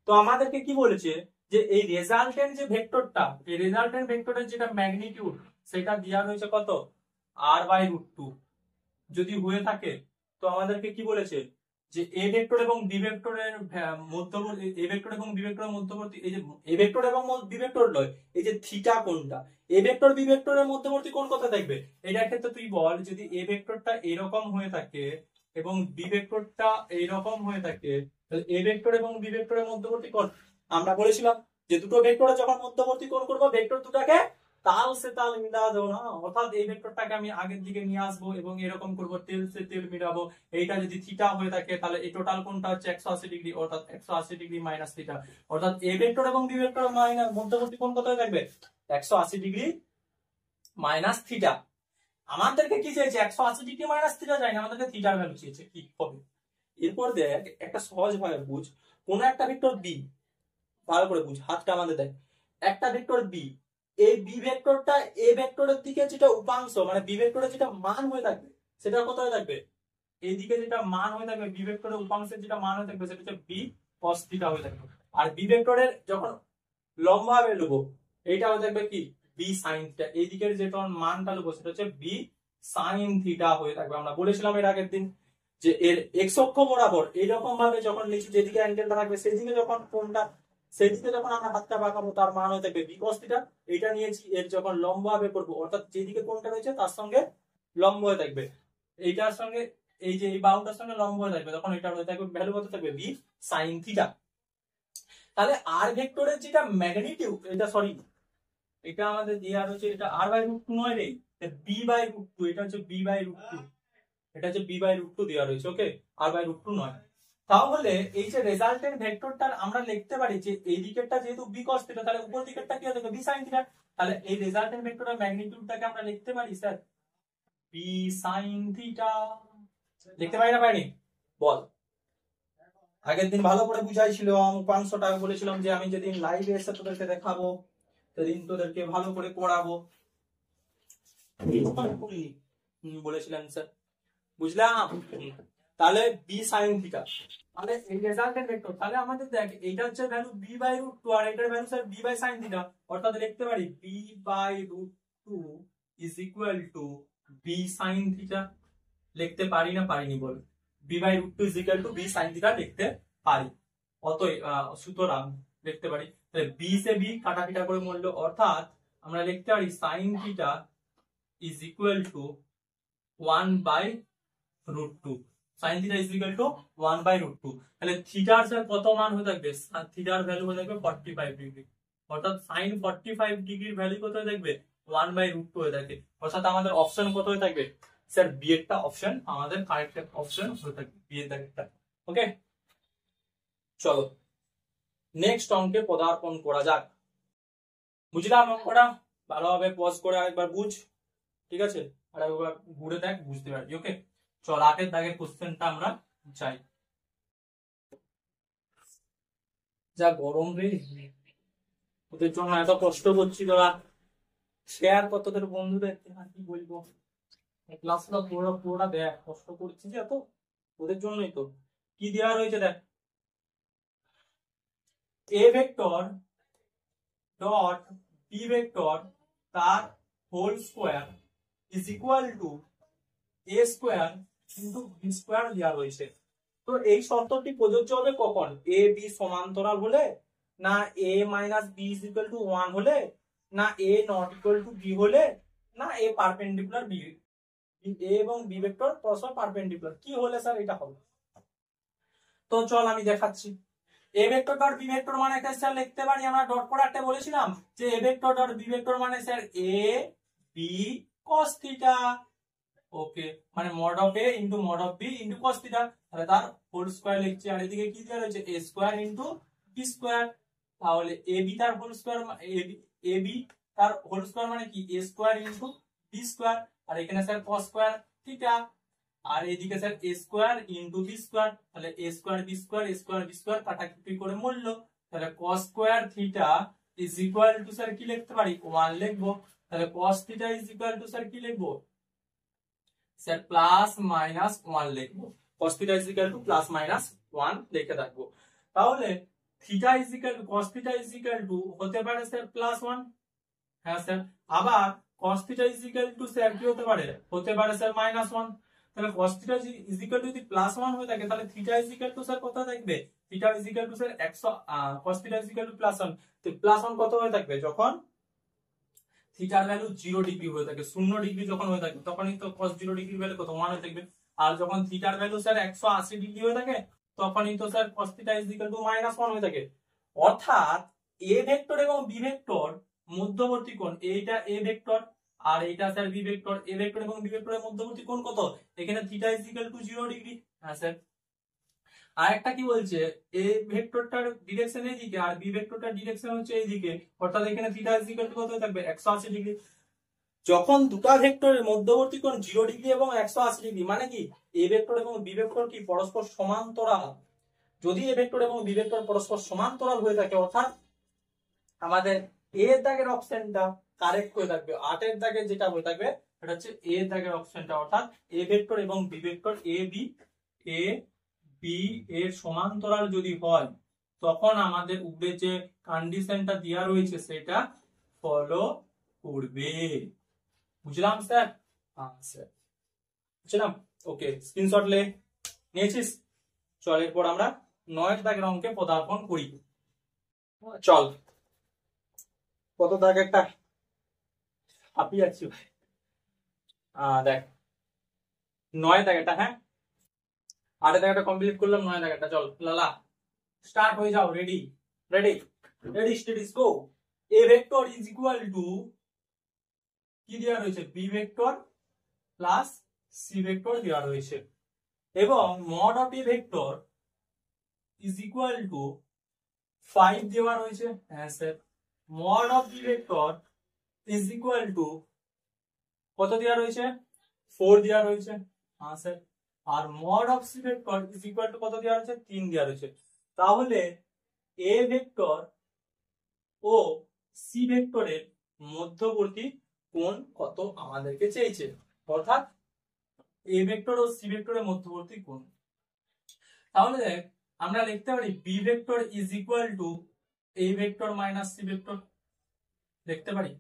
[SPEAKER 1] তো আমাদেরকে কি বলেছে যে এই রেজাল্টেন্ট যে ভেক্টরটা, এই রেজাল্টেন্ট ভেক্টরের যেটা ম্যাগনিটিউড সেটা দেওয়া রয়েছে কত r/√2 যদি হয়ে থাকে, তো আমাদেরকে কি বলেছে যে এ ভেক্টর এবং বি ভেক্টরের মধ্যবর্তী, এ ভেক্টর এবং বি ভেক্টরের মধ্যবর্তী, এই যে এ ভেক্টর এবং বি ভেক্টর নয়, এই যে থিটা কোণটা, এ ভেক্টর বি ভেক্টরের মধ্যবর্তী কোণ কত থাকবে? এটার ক্ষেত্রে তুই বল, যদি এ ভেক্টরটা এরকম হয়ে থাকে এবং বি ভেক্টরটা এইরকম হয়ে থাকে, তাহলে এ ভেক্টর এবং বি ভেক্টরের মধ্যবর্তী কোণ, আমরা বলেছিলাম যে দুটো ভেক্টরে যখন মধ্যবর্তী কোণ করবো, ভেক্টর দুটাকে তাল সে তাল মিলা দেবো না, অর্থাৎ এই ভেক্টরটাকে আমি আগের দিকে নিয়ে আসবো এবং এরকম করবো, তেল সে তেল মিলাবো। এইটা যদি থিটা হয়ে থাকে তাহলে এই টোটাল কোণটা হচ্ছে 180 ডিগ্রি, অর্থাৎ 180 ডিগ্রি মাইনাস থিটা, অর্থাৎ এ ভেক্টর এবং বি ভেক্টর মাইনাস মধ্যবর্তী কোণ কত হয়ে থাকবে 180 ডিগ্রি মাইনাস থিটা। আমাদেরকে কি চেয়েছে 180 ডিগ্রি মাইনাস থিটা চাই না, আমাদেরকে থিটার ভ্যালু চেয়েছে, কি হবে? এরপর দেখ একটা সহজ ভাবে বুঝ, কোন একটা ভেক্টর বি, ভালো করে বুঝ, হাতটা আমাদের দেখ, একটা ভেক্টর বি, এই বি ভেক্টরটা এ ভেক্টরের দিকে যেটা উপাংশ মানে বি ভেক্টরের যেটা মান হয়ে থাকবে সেটা কত হয়ে থাকবে, এইদিকে যেটা মান হয়ে থাকবে বি ভেক্টরের উপাংশের যেটা মান হয়ে থাকবে সেটা হচ্ছে বি cos থিটা হয়ে থাকবে। আর বি ভেক্টরের যখন লম্ব ভাবে নেবো এইটা হয়ে থাকবে কি বি sin থিটা, এই দিকের যেটা মানটা নেবো সেটা হচ্ছে বি sin থিটা হয়ে থাকবে। আমরা বলেছিলাম এর আগের দিন যে এর এক্স অক্ষ বরাবর এইরকম ভাবে যখন নিচে যেদিকে অ্যাঙ্গেলটা থাকবে সেই দিকে যখন কোণটা, সেই দিকে যখন আমরা হাতটা বাঁকাবো তার মান হয়ে থাকবে বি cos থিটা। এটা নিয়েছি, এর যখন লম্ব ভাবে করবো অর্থাৎ যেদিকে কোণটা রয়েছে তার সঙ্গে লম্ব হয়ে থাকবে, এইটার সঙ্গে এই যে এই বাহুটার সঙ্গে লম্ব হয়ে থাকবে, তখন এটা হয়ে থাকবে ভ্যালু কত থাকবে বি sin থিটা। তাহলে আর ভেক্টরের যেটা ম্যাগনিটিউড, এটা সরি এটা আমাদের দেওয়া রয়েছে, এটা r/√2 নয় রে, b/√2, এটা হচ্ছে b/√2, এটা হচ্ছে b/√2 দেওয়া রয়েছে, ওকে, r/√2 নয়। তাহলে এই যে রেজাল্টেন্ট ভেক্টরটা আমরা লিখতে পারি যে এই দিকেরটা যেহেতু বি কস থিটা, তাহলে উপর দিকেরটা কি হবে বি সাইন থিটা। তাহলে এই রেজাল্টেন্ট ভেক্টরের ম্যাগনিটিউডটাকে আমরা লিখতে পারি স্যার বি সাইন থিটা। লিখতে পারি না পারিনি বল? আগের দিন ভালো করে বুঝাইছিলাম, 500 টাকা বলেছিলাম যে আমি যেদিন লাইভে এসে তোদেরকে দেখাবো সেদিন তোদেরকে ভালো করে পড়াবো বলেছিলেন স্যার, বুঝলাম। তাহলে বি সাইন থিটা, তাহলে এই রেজাল্টেন্ট ভেক্টর, তাহলে আমাদের দেখ এটা হচ্ছে value B by root two আর এটার value sir B by sine theta, অর্থাৎ লিখতে পারি B by root two is equal to B sine theta. লিখতে পারি না পারিনি বল? B by root two is equal to B sine theta লিখতে পারি, অতএব সুতরাং লিখতে পারি তাহলে বি সে বি কাটাকিটা করে মূল্য, অর্থাৎ আমরা লিখতে পারি sine theta is equal to 1 by root two. Sine theta is equal to 1 by root two. তাহলে থিটার স্যার কত মান হয়ে থাকবে? থিটার ভ্যালু হয়ে থাকবে 45 ডিগ্রি, অর্থাৎ সাইন 45 ডিগ্রির ভ্যালু কত হয়ে থাকবে? 1 বাই রুট টু হয়ে থাকে। অর্থাৎ আমাদের অপশন কত হয়ে থাকবে স্যার? বি এরটা অপশন আমাদের কারেক্ট অপশন হয়ে থাকবে, বি এর দাগেরটা। ওকে, চলো নেক্সট অঙ্কে পদার্পণ করা যাক। বুঝলাম অঙ্কটা? ভালোভাবে পজ করে আরেকবার বুঝ, ঠিক আছে? আর একবার ঘুরে দেখ, বুঝতে পারবি। ওকে, চল আগের দাগের কোশ্চেনটা আমরা চাই। যা গরম রে, ওদের জন্য এত কষ্ট করছি তোরা, শেয়ার কত তোদের বন্ধুদের, কি বলবো, ক্লাসটা পুরোটা দেখ, কষ্ট করছি যে এত, ওদের জন্যই তো। কি দেওয়া রয়েছে দেখ, A vector dot B vector তার whole square is equal to A square into B square দেওয়া রয়েছে। তো এই শর্তটি প্রযোজ্য হবে কখন? এ বি সমান্তরাল হলে, না A minus B is equal to 1 হলে, না A not equal to B হলে, না এ পারপেন্ডিকুলার বি, এ এবং বি ভেক্টর পরস্পর পারপেন্ডিকুলার কি হলে স্যার এটা হবে। তো চল আমি দেখাচ্ছি। A vector dot B vector মানে স্যার লিখতে পারি আমরা ডট প্রোডাক্টে বলেছিলাম যে A vector dot B vector মানে sir A B cos theta. Okay, মানে mod of a into mod of b into cos theta, তাহলে তার হোল স্কয়ার লিখছি, আর এদিকে কি দেওয়া রয়েছে a square into b square. তাহলে ab তার হোল স্কয়ার, ab তার হোল স্কয়ার মানে কি a square into b square, আর এখানে স্যার cos স্কয়ার থিটা, আর এদিকে sir a square into b square, তাহলে a square b square a square b square কাটাকুটি করে মূল্য, তাহলে cos square theta is equal to sir কি লিখতে পারি 1 লিখবো। তাহলে cos theta is equal to sir কি লিখবো স্যার প্লাস মাইনাস 1 লিখবো। cos theta is equal two plus minus 1 লিখে রাখবো। তাহলে theta is equal two cos theta is equal two হতে পারে স্যার প্লাস 1, হ্যাঁ স্যার। আবার cos theta is equal to sir কি হতে পারে? হতে পারে স্যার মাইনাস 1। তাহলে cos theta is equal to যদি প্লাস 1 হয়ে থাকে তাহলে theta is equal to sir কত থাকবে? Theta is equal to sir 100, cos theta is equal two plus 1, তো প্লাস 1 কত হয়ে থাকবে? যখন থিটার ভ্যালু 0 ডিগ্রি হয়ে থাকে, 0 ডিগ্রি যখন হয়ে থাকে তখনই তো cos 0 ডিগ্রি ভ্যালু কত 1 হয়ে থাকবে। আর যখন থিটার ভ্যালু স্যার 180 ডিগ্রি হয়ে থাকে তখনই তো sir cos theta is equal to -1 হয়ে থাকে। অর্থাৎ এ ভেক্টর এবং বি ভেক্টর মধ্যবর্তী কোণ, এইটা এ ভেক্টর আর এইটা sir B vector, A vector এবং বি ভেক্টরের মধ্যবর্তী কোণ কত? এখানে theta is equal to 0 degree, হ্যাঁ স্যার। আর একটা কি বলছে, এ ভেক্টরটার ডিরেকশন এইদিকে আর বি ভেক্টরটার ডিরেকশন হচ্ছে এইদিকে, অর্থাৎ এখানে থিটা ইজ ইকুয়াল টু কত থাকবে 180 ডিগ্রি। যখন দুটো ভেক্টরের মধ্যবর্তী কোণ 0 ডিগ্রি এবং 180 ডিগ্রি, মানে কি এ ভেক্টর এবং বি ভেক্টর কি পরস্পর সমান্তরাল। যদি এ ভেক্টর এবং বি ভেক্টর পরস্পর সমান্তরাল হয়ে থাকে, অর্থাৎ আমাদের এ এর দাগের অপশনটা কারেক্ট হয়ে থাকবে, 8 এর দাগে যেটা হয়ে থাকবে সেটা হচ্ছে এ এর দাগের অপশনটা, অর্থাৎ এ ভেক্টর এবং বি ভেক্টর এ বি এর সমান্তরাল যদি হয় তখন আমাদের উপরে যে কন্ডিশনটা দেওয়া রয়েছে সেটা ফলো করবে। বুঝলাম স্যার? হ্যাঁ স্যার বুঝলাম। ওকে, স্ক্রিনশট নিয়েছিস? চল এরপর আমরা 9 দাগের অঙ্কে পদার্পণ করি। চল, কত দাগেরটা হাঁপিয়ে যাচ্ছি ভাই। দেখ 9 দাগেরটা, হ্যাঁ 8 দাগেরটা কমপ্লিট করলাম, 9 দাগেরটা চল লালা স্টার্ট হয়ে যাও। Ready ready ready studies go. A vector is equal to কি দেওয়া রয়েছে? B vector plus C vector দেওয়া রয়েছে, এবং mod of A vector is equal to 5 দেওয়া রয়েছে, হ্যাঁ sir. Mod of B vector is equal to কত দেওয়া রয়েছে, 4 দেওয়া রয়েছে, হ্যাঁ স্যার। আর mod of C vector is equal to কত দেওয়া রয়েছে, 3 দেওয়া রয়েছে। তাহলে এ ভেক্টর ও সি ভেক্টরের মধ্যবর্তী কোণ কত আমাদেরকে চেয়েছে, অর্থাৎ এ ভেক্টর ও সি ভেক্টরের মধ্যবর্তী কোণ। তাহলে দেখ আমরা লিখতে পারি B vector is equal to A vector minus C vector, লিখতে পারি।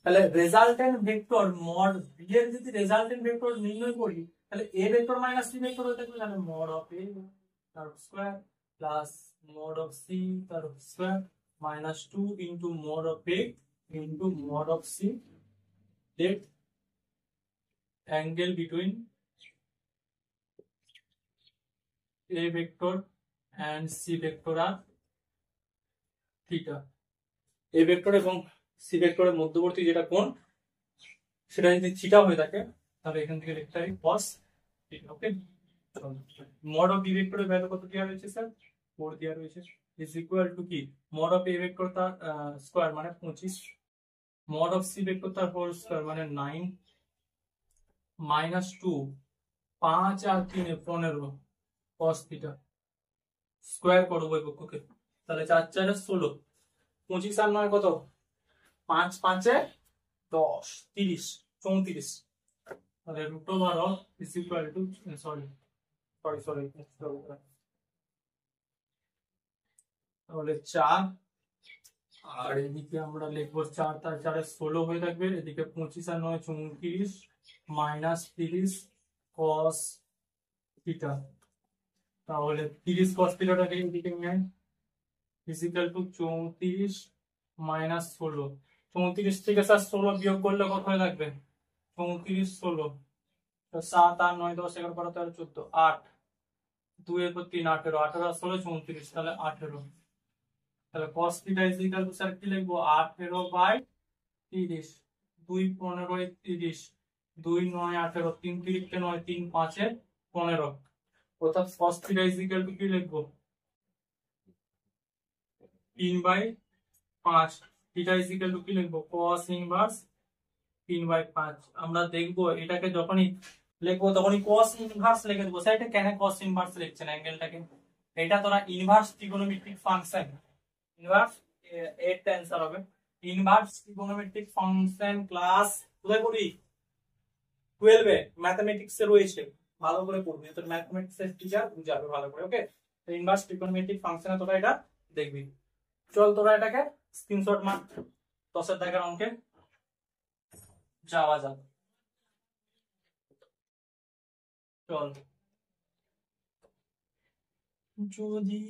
[SPEAKER 1] তাহলে রেজাল্টেন্ট ভেক্টর মড বি এর যদি রেজাল্টেন্ট ভেক্টর নির্ণয় করি, তাহলে A vector minus C vector হতে পারে, তাহলে মড অফ এ তার square plus mod of C তার square minus 2 into mod of A into mod of C, let angle between a vector and c vector are theta. a vector এবং c vector এর মধ্যবর্তী যেটা কোণ সেটা যদি থিটা হয়ে থাকে তাহলে এখান থেকে লিখতে হয় cos theta। Okay, mod of b vector এর ভ্যালু কত দেওয়া রয়েছে স্যার, 4 দেওয়া রয়েছে, ইজ ইকুয়াল টু কি মড অফ a ভেক্টর তার স্কয়ার মানে 25, মড অফ c ভেক্টর তার হোল স্কয়ার মানে 9 মাইনাস 2, 5 আর 3 15 cos থিটা স্কয়ার করবো এই পক্ষকে, তাহলে 4 4 16, 25 আর 9 কত, 5 5 এ 10 30 34, তাহলে root over of is equal to sorry তাহলে 4, আর এদিকে আমরা লিখবো 4 তার 4 16 হয়ে থাকবে, এদিকে 25 আর 9 34 মাইনাস 30 cos থিটা, তাহলে 30 cos থিটাটাকে এদিকে নিয়ে ইজ ইকুয়াল টু 34 মাইনাস 16, 34 থেকে স্যার 16 বিয়োগ করলে কত হয়ে থাকবে, 34 16, 7 আর 9 10 11 12 13 14 8, 2 এর পর 3 18, 18 আর 16 34, তাহলে 18, তাহলে cos theta is equal to sir কি লিখবো 18/30, 2 15 30, 2 9 18, 3 3 9, 3 5 15, অর্থাৎ cos theta is equal to কি লিখবো 3/5, থিটা ইজ ইকুয়াল টু কি লিখবো cos ইনভার্স 3/5। আমরা দেখবো এটাকে যখনই লিখবো তখনই cos ইনভার্স লিখে দেবো, স্যার এটা কেন cos ইনভার্স লিখছেন অ্যাঙ্গেলটাকে, এটা তোরা ইনভার্স ট্রিগোনোমেট্রিক ফাংশন, ইনভার্স এর টেন্সর হবে ইনভার্স ট্রিগোনোমেট্রিক ফাংশন ক্লাস কোথায় পড়ি 12 এ ম্যাথমেটিক্স এ রয়েছে, ভালো করে পড়বি, তোর ম্যাথমেটিক্স এর টিচার বুঝাবে ভালো করে। ওকে, তো ইনভার্স ট্রিগোনোমেট্রিক ফাংশনে তোরা এটা দেখবি। চল তোরা এটাকে স্ক্রিনশট মার, 10 এর দাগের অঙ্কে যাওয়া যাক। চল, যদি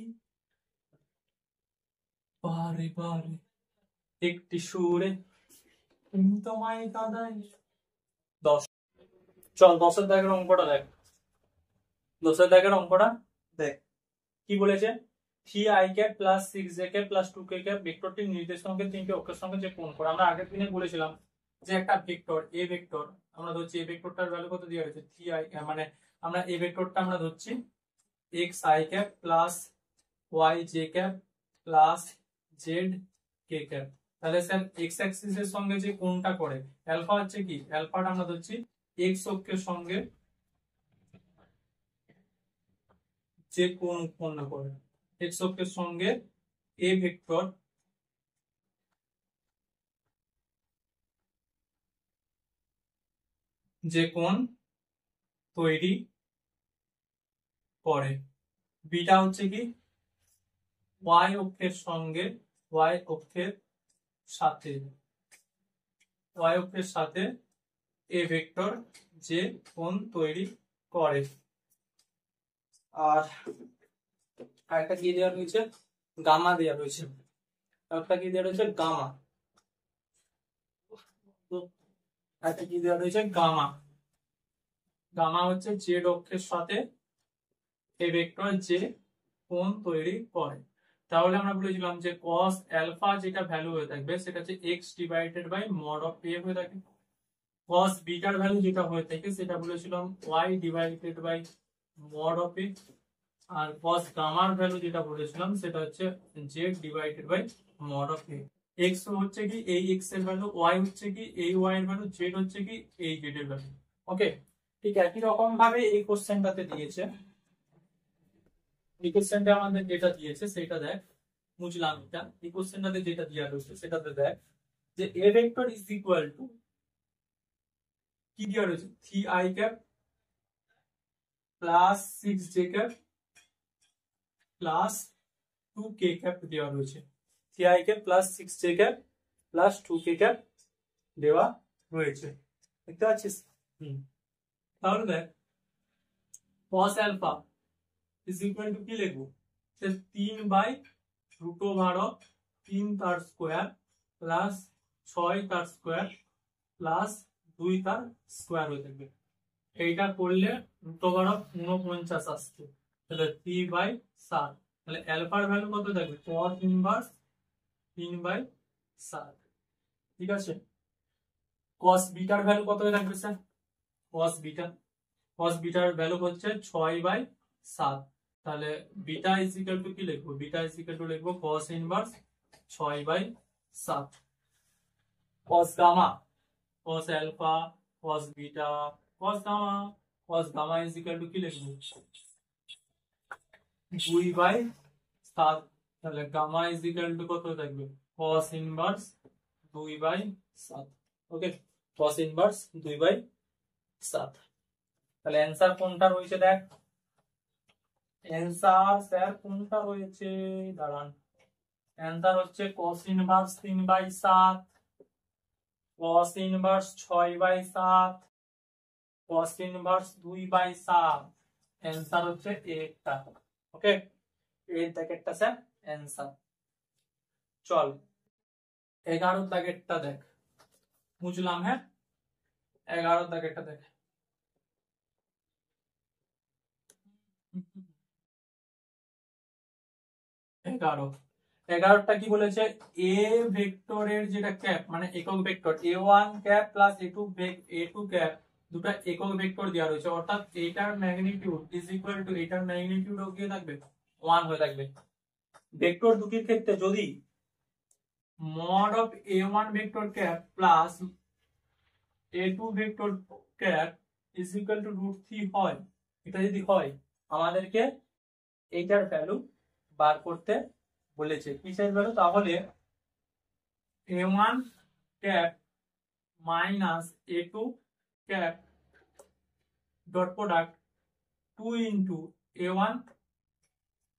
[SPEAKER 1] বারে বারে একটি সুরে তোমায় কাঁদাই 10, চল 10 এর দাগের অঙ্কটা দেখ, 10 এর দাগের অঙ্কটা দেখ কি বলেছে, 3i plus 6j plus 2k ভেক্টরটির নির্দেশাঙ্কের তিনটি অক্ষের সঙ্গে যে কোণ করে। আমরা আগের দিনে বলেছিলাম যে একটা ভেক্টর এ ভেক্টর আমরা ধরছি, এ ভেক্টরটার ভ্যালু কত দেওয়া হয়েছে 3i, মানে আমরা এ ভেক্টরটা আমরা ধরছি xi plus yj plus zk, তাহলে স্যার এক্স অ্যাক্সিস এর সঙ্গে যে কোণটা করে অ্যালফা হচ্ছে কি, অ্যালফাটা আমরা ধরছি এক্স অক্ষের সঙ্গে যে কোণ উৎপন্ন করে, এক্স অক্ষের সঙ্গে এ ভেক্টর যে কোণ তৈরি করে, বিটা হচ্ছে কি ওয়াই অক্ষের সঙ্গে ওয়াই অক্ষের সাথে এ ভেক্টর যে কোণ তৈরি করে। আর একটা কি দেওয়া রয়েছে গামা দেওয়া রয়েছে, একটা কি দেওয়া রয়েছে গামা, একটা কি দেওয়া রয়েছে গামা, গামা হচ্ছে জেড অক্ষের সাথে এ ভেক্টর যে কোণ তৈরি করে। তাহলে আমরা বলেছিলাম যে cos আলফা যেটা ভ্যালু হয়ে থাকবে সেটা হচ্ছে x divided by mod of a হয়ে থাকে, cos বিটার ভ্যালু যেটা হয়ে থাকে সেটা বলেছিলাম y divided by mod of a, আর cos গামার ভ্যালু যেটা বলেছিলাম সেটা হচ্ছে z divided by mod of a। x হচ্ছে কি এই x এর ভ্যালু, y হচ্ছে কি এই y এর ভ্যালু, z হচ্ছে কি এই z এর ভ্যালু। ওকে, ঠিক একই রকম ভাবে এই কোশ্চেনটাতে দিয়েছে। এই কোশ্চেনটা আমাদের যেটা দিয়েছে সেটা দেখ, বুঝলাম এটা। এই কোশ্চেনটাতে যেটা দেওয়া রয়েছে সেটাতে দেখ যে a vector is equal to কি দেওয়া রয়েছে, 3i cap plus 6j cap plus 2k cap দেওয়া রয়েছে। 3i cap plus 6j cap plus 2k cap দেওয়া রয়েছে, দেখতে পাচ্ছিস? তাহলে দেখ cos alpha is equal to কি লিখবো, 3/√3 তার স্কোয়ার প্লাস 6 তার স্কোয়ার প্লাস 2 তার স্কোয়ার হয়ে থাকবে। এইটা করলে √49 আসছে, তাহলে 3/7। তাহলে অ্যালফার ভ্যালু কত থাকবে, cos ইনভার্স 3/7। ঠিক আছে, cos বিটার ভ্যালু কত হয়ে থাকবে স্যার, cos বিটার ভ্যালু হচ্ছে 6/7। তাহলে বিটা ইজ ইকুয়াল টু কি লিখবো, বিটা ইজ ইকুয়াল টু লিখবো cos inverse 6/7। cos gamma, cos alpha, cos beta, cos gamma is equal to কি লিখবো, 2/7। তাহলে গামা ইজ ইকুয়াল টু কত থাকবে, cos ইনভার্স 2/7। ওকে, cos ইনভার্স 2/7। তাহলে অ্যানসার কোনটা রয়েছে দেখ, অ্যানসার স্যার কোনটা রয়েছে, দাঁড়ান। অ্যানসার হচ্ছে cos inverse 3/7, cos inverse 6/7, cos inverse 2/7। Answer হচ্ছে এটা। ওকে, এর দাগেরটা স্যার অ্যানসার। চল 11 দাগেরটা দেখ, বুঝলাম? হ্যাঁ, 11 দাগেরটা দেখ। 11টা কি বলেছে, এ ভেক্টরের যেটা ক্যাপ মানে একক vector a1 cap plus a2 cap দুটো একক ভেক্টর দেওয়া রয়েছে, অর্থাৎ এটার ম্যাগনিটিউড ইজ ইকুয়াল টু এটার ম্যাগনিটিউড কি থাকবে, 1 হয়ে থাকবে। ভেক্টর দুটির ক্ষেত্রে যদি mod of a1 vector cap plus a2 vector cap is equal two √3 হয়, এটা যদি হয় আমাদেরকে এইটার ভ্যালু বার করতে বলেছে। কিসের ভ্যালু, তাহলে a1 cap minus a2 cap dot product 2 into a1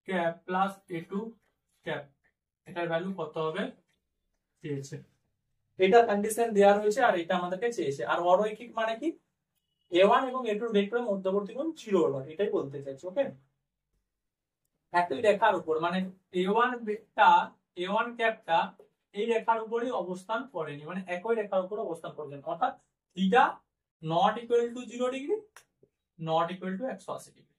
[SPEAKER 1] cap plus a2 cap, এটার ভ্যালু কত হবে চেয়েছে। এটা কন্ডিশন দেওয়া রয়েছে আর এটা আমাদেরকে চেয়েছে। আর অরৈখিক মানে কি, a1 এবং a2 ভেক্টরের মধ্যবর্তী কোণ 0 নয়, এটাই বলতে চাইছি। ওকে, একই রেখার উপর মানে a1 ক্যাপটা এই রেখার উপরই অবস্থান করেনি, মানে একই রেখার উপর অবস্থান করেছেন, অর্থাৎ theta not equal to 0 degree, not equal two 180 degree,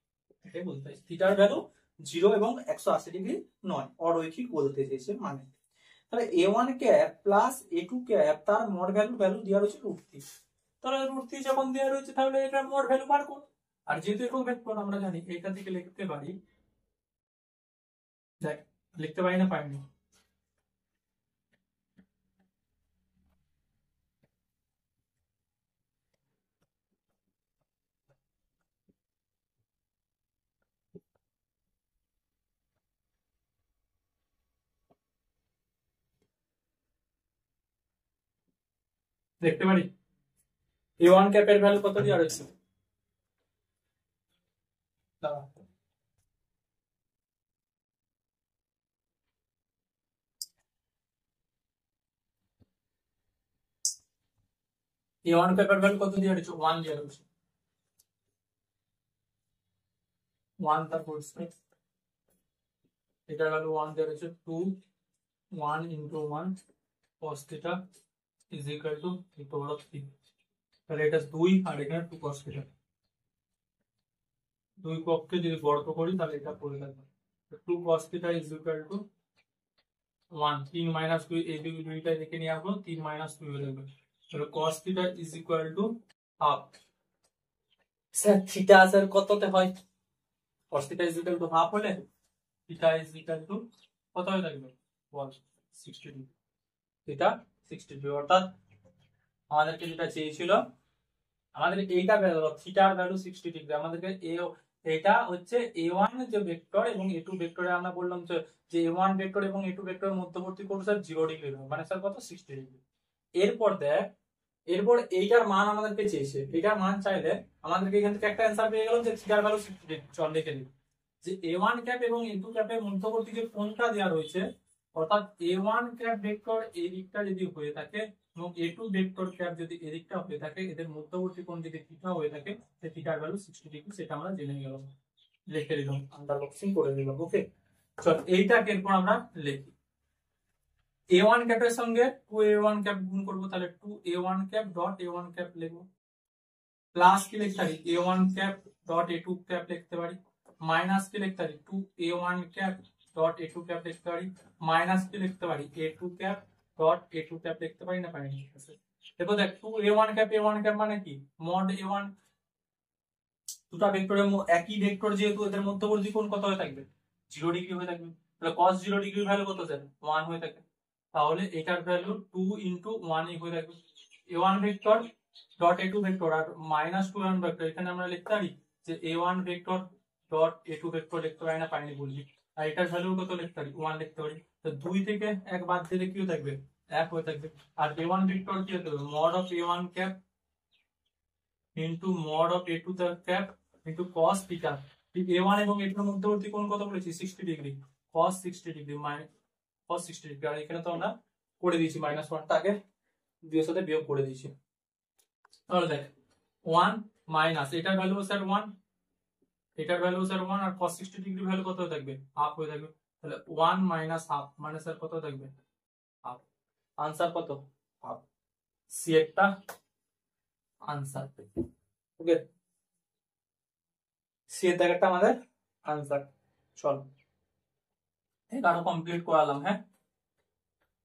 [SPEAKER 1] এটাই বলতে চাইছি। থিটার ভ্যালু 0 এবং 180 ডিগ্রি নয়, অরৈখিক বলতে চাইছে মানে। তাহলে a1 cap plus a2 cap তার মড ভ্যালু দেওয়া রয়েছে √3। তাহলে √3 যখন দেওয়া রয়েছে তাহলে এটার মড ভ্যালু বার করব। আর যেহেতু একক ভেক্টর আমরা জানি এটা থেকে লিখতে পারি, দেখ লিখতে পারি না পারিনি, দেখতে পারি a1 ক্যাপের ভ্যালু কত দেওয়া রয়েছে, a1 ক্যাপের ভ্যালু কত দেওয়া রয়েছে, 1 দেওয়া রয়েছে, 1 তার হোল স্কয়ার, এটার ভ্যালু 1 দেওয়া রয়েছে, 2 1 into 1 cos theta is equal two 3। তাহলে এটা 2 আর এখানে 2 cos থিটা, 2 পক্ষে যদি বর্গ করি তাহলে এটা পড়ে থাকবে 2 cos theta is equal to 1, 3 minus 2, এই দুইটা রেখে নিয়ে আসবো, 3 মাইনাস 2 হয়ে যাবে। তাহলে cos theta is equal to half. Sir theta sir কততে হয়, cos theta is equal to half হলে theta is equal to কত হয়ে থাকবে বল 60 ডিগ্রি, theta 60 ডিগ্রি। অর্থাৎ আমাদেরকে যেটা চেয়েছিল, আমাদের এইটা ভ্যালু থিটার ভ্যালু 60 ডিগ্রি, আমাদেরকে এটা হচ্ছে a1 যে ভেক্টর এবং a2 ভেক্টরে আমরা বললাম যে a1 ভেক্টর এবং a2 ভেক্টরের মধ্যবর্তী কোণ স্যার 0 ডিগ্রি হবে, মানে স্যার কত 60 ডিগ্রি। এরপর দেখ, এরপর এইটার মান আমাদেরকে চেয়েছে, এইটার মান চাইলে আমাদেরকে এখান থেকে একটা অ্যানসার পেয়ে গেলাম যে থিটার ভ্যালু 60 ডিগ্রি। চল লিখে দিই যে a1 ক্যাপ এবং a2 ক্যাপের মধ্যবর্তী যে কোণটা দেওয়া রয়েছে, অর্থাৎ a1 ক্যাপ ভেক্টর এই দিকটা যদি হয়ে থাকে এবং a2 ভেক্টর ক্যাপ যদি এদিকটা হয়ে থাকে, এদের মধ্যবর্তী কোণ যদি থিটা হয়ে থাকে, সেই থিটার ভ্যালু 60 ডিগ্রি, সেটা আমরা জেনে গেলাম, লিখে দিলাম, আন্ডার বক্সিং করে দিলাম। ওকে, চল এইটাকে এরপর আমরা লিখি। a1 ক্যাপের সঙ্গে 2a1 ক্যাপ গুণ করব, তাহলে 2a1 cap dot a1 cap লিখবো, প্লাস কি লিখতে পারি a1 cap dot a2 cap লিখতে পারি, মাইনাস কি লিখতে পারি 2a1 cap dot a2 cap লিখতে পারি, মাইনাস কি লিখতে পারি a2 cap dot a2 cap লিখতে পারি না পারি না। দেখো দেখ 2a1 ক্যাপ a1 ক্যাপ মানে কি মড a1, দুটো ভেক্টরের একই ভেক্টর যেহেতু এদের মধ্যবর্তী কোণ কত হয়ে থাকবে 0 ডিগ্রি হয়ে থাকবে, তাহলে cos 0 ডিগ্রির ভ্যালু কত স্যার 1 হয়ে থাকে, তাহলে এটার ভ্যালু 2 into 1 হয়ে থাকবে। a1 vector dot a2 vector আর মাইনাস 2a1 ভেক্টর, এখানে আমরা লিখতে পারি যে a1 vector dot a2 vector লিখতে পারি না পারিনি বলছি, আর এটার ভ্যালু কত লিখতে পারি 1 লিখতে পারি, তো 2 থেকে 1 বাদ দিলে কি হয়ে থাকবে 1 হয়ে থাকবে। আর a1 ভেক্টর কি হতে হবে mod of a1 cap into mod of a2 cap into cos theta, a1 এবং a2 এর মধ্যবর্তী কোণ কত বলেছি 60 degree, cos 60 degree cos 60 degree, আর এখানে তো আমরা করে দিয়েছি -1 টাকে 2 এর সাথে বিয়োগ করে দিয়েছি। তাহলে দেখ 1 মাইনাস এটার ভ্যালু স্যার 1, এটার ভ্যালু স্যার 1, আর cos 60 ডিগ্রি ভ্যালু কত হয়ে থাকবে হাফ হয়ে থাকবে, তাহলে 1 মাইনাস হাফ মানে স্যার কত থাকবে হাফ, আনসার কত হাফ, সি একটা আনসার। ওকে, সি এর দাগেরটা আমাদের আনসার। চল এটা কমপ্লিট করালাম। হ্যাঁ,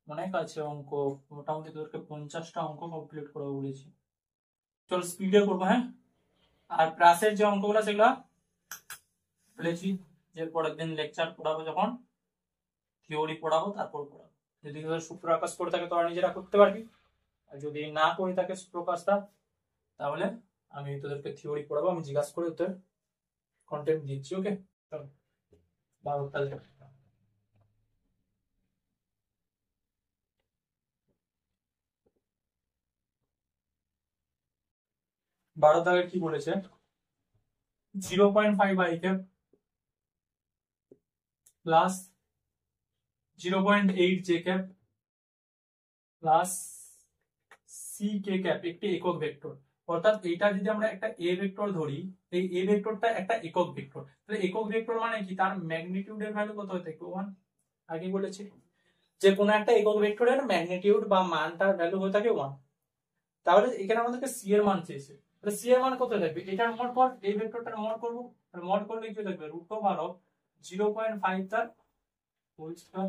[SPEAKER 1] অনেক আছে অঙ্ক, মোটামুটি তোদেরকে 50টা অঙ্ক কমপ্লিট করে বলেছি। চল স্পিডে করবো। হ্যাঁ, আর ক্লাসের যে অঙ্কগুলো সেগুলো বলেছি যে পরের দিন লেকচার পড়াবো, যখন থিওরি পড়াবো তারপর পড়াবো। যদি সূত্র আকাশ করে থাকে তোরা নিজেরা করতে পারবি, আর যদি না করে থাকে সূত্র আকাশটা, তাহলে আমি তোদেরকে থিওরি পড়াবো, আমি জিজ্ঞাসা করে তোদের কন্টেন্ট দিচ্ছি। ওকে, চল 12 দাগের কি বলেছে 0.5 i cap plus 0.8 j cap plus C K cap একটি একক ভেক্টর। অর্থাৎ এইটা যদি আমরা একটা এ ভেক্টর ধরি, এই এ ভেক্টরটা একটা একক ভেক্টর, তাহলে একক ভেক্টর মানে কি তার ম্যাগনিটিউডের ভ্যালু কত হতে থাকে 1, আগে বলেছি যে কোনো একটা একক ভেক্টরের ম্যাগনিটিউড বা মানটার ভ্যালু হয়ে থাকে 1। তাহলে এখানে আমাদেরকে সি এর মান চেয়েছে, তাহলে সি এর মান কত থাকবে এটার মড কর, এই ভেক্টরটার মড করব, তাহলে মড করলে কি থাকবে √0.5 তার হোল স্কয়ার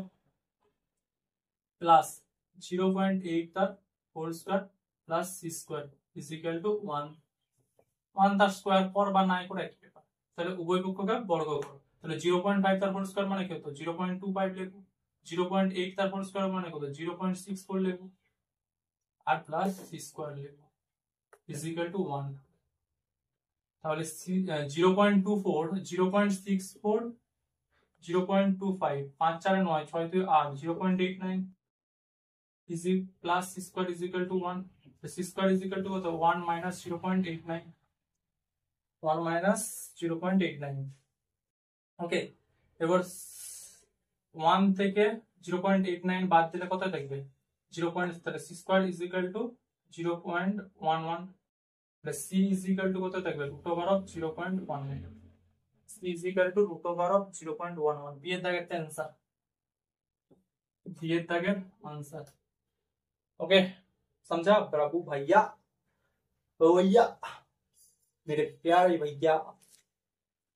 [SPEAKER 1] প্লাস 0.8 তার whole square plus C square is equal to 1 তার স্কয়ার পর বা নাই করে একই ব্যাপার, তাহলে উভয় পক্ষকে বর্গ করো, তাহলে 0.5 তার হোল স্কয়ার মানে কত 0.25 লিখব, 0.8 তার হোল স্কয়ার মানে কত 0.64 লিখব, আর প্লাস সি স্কয়ার লিখব ইজ ইকুয়াল টু 1, তাহলে 0.24 0.64 0.25 5 4 9 6 2 8 0.89 ইজি plus C square is equal to 1, C square is equal to কত 1 মাইনাস 0.89 1 মাইনাস 0.89। ওকে, এবার 1 থেকে 0.89 বাদ দিলে কত থাকবে 0. তাহলে C square is equal to 0.11 plus C is equal to কত থাকবে √0.11, C is equal to √0.11। B এর দাগের आंसर, बी एর দাগের आंसर। ओके, समझा प्रभु भैया, भैया मेरे प्यारे भैया,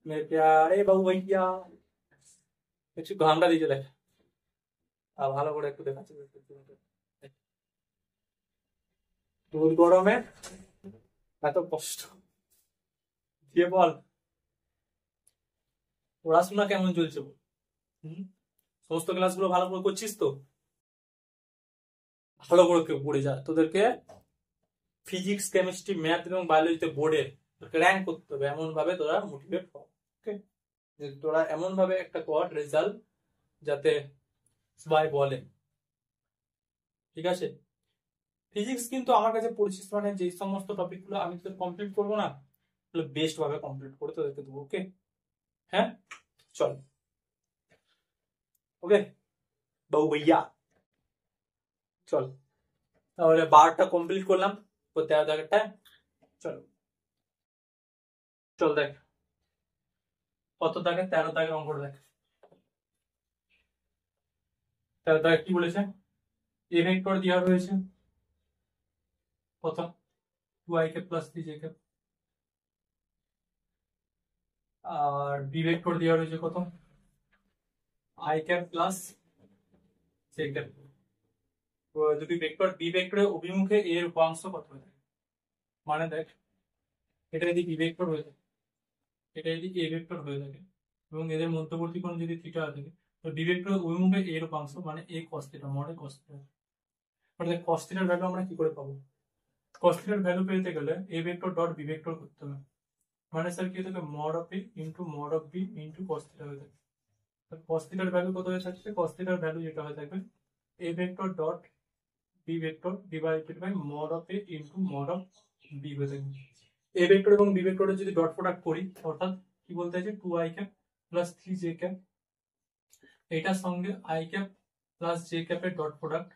[SPEAKER 1] मेरे प्यारे बाबू भैया, একটু ঘামটা দিয়ে দেখ, আর ভালো করে একটু দেখাচ্ছি তোর গরমে এত কষ্ট দিয়ে বল পড়াশোনা কেমন চলছে? সমস্ত ক্লাসগুলো ভালো করে করছিস তো? ভালো করে কেউ পড়ে যা, তোদেরকে ফিজিক্স, কেমিস্ট্রি, ম্যাথ এবং বায়োলজিতে বোর্ডে তোকে র্যাঙ্ক করতে হবে। এমন ভাবে তোরা মোটিভেট হ, ওকে? তোরা এমন ভাবে একটা কর রেজাল্ট যাতে সবাই বলে, ঠিক আছে? ফিজিক্স কিন্তু আমার কাছে পড়ছিস মানে যে সমস্ত টপিক গুলো আমি তোদের কমপ্লিট করবো না, বেস্ট ভাবে কমপ্লিট করে তোদেরকে দেবো, ওকে? হ্যাঁ, চল, ওকে বাবু ভাইয়া, চল তাহলে 12টা কমপ্লিট করলাম, 13 দাগেরটা। চলো, চল দেখ কত দাগে, 13 দাগের অঙ্কটা দেখ। 13 দাগে কি বলেছে? এ ভেক্টর দেওয়া রয়েছে কত? 2ik প্লাস 3jk, আর বি ভেক্টর দেওয়া রয়েছে কত? i cap plus j cap. দুটি ভেক্টর, বি ভেক্টরের অভিমুখে এর উপাংশ কত হয়ে থাকে? মানে দেখ, এটা যদি বি ভেক্টর হয়ে থাকে, এটা যদি এ ভেক্টর হয়ে থাকে এবং এদের মধ্যবর্তী কোণ যদি থিটা হয়ে থাকে, তো বি ভেক্টরের অভিমুখে এর উপাংশ মানে a cos থিটা, মডে cos থিটা। অর্থাৎ cos থিটার ভ্যালু আমরা কি করে পাবো? cos থিটার ভ্যালু পেতে গেলে a vector dot B vector করতে হবে, মানে স্যার কি হয়ে থাকে? Mod of a into mod of B into cos theta হয়ে থাকে। cos থিটার ভ্যালু কত হয়ে থাকবে? cos থিটার ভ্যালু যেটা হয়ে থাকবে a vector dot B vector divided by mod of a into mod of B হয়ে থাকবে। a ভেক্টর এবং বি ভেক্টরের যদি ডট প্রোডাক্ট করি, অর্থাৎ কি বলতে আছে? 2i cap plus 3j cap, এটার সঙ্গে i ক্যাপ প্লাস j ক্যাপের dot product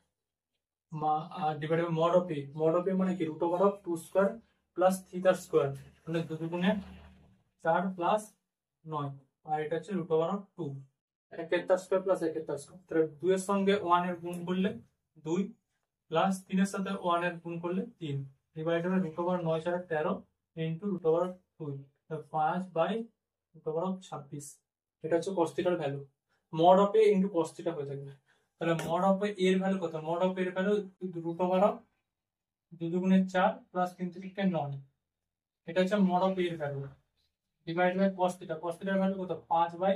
[SPEAKER 1] divided by mod of a। Mod of a মানে কি? Root over of 2 square plus theta square, মানে 2 দুগুণে 4 প্লাস 9, আর এটা হচ্ছে রুট ওভার অফ 2 একের তার স্কয়ার প্লাস একের তার স্কয়ার। তাহলে 2 এর সঙ্গে 1 এর গুণ করলে 2 প্লাস 3 এর সাথে 1 এর গুণ করলে 3 divided by root over 9 4 13 into root over 2, 5 by root over of 26। এটা হচ্ছে cos থিটার value. Mod of a into cos theta হয়ে থাকবে। তাহলে মড অফ এর ভ্যালু কত? মড অফ এর ভ্যালু রুট ওভার অফ 2 দুগুণে 4 প্লাস 3 3 9, এটা হচ্ছে মড অফ এর value divide by cos theta. cos থিটার ভ্যালু কত? 5 by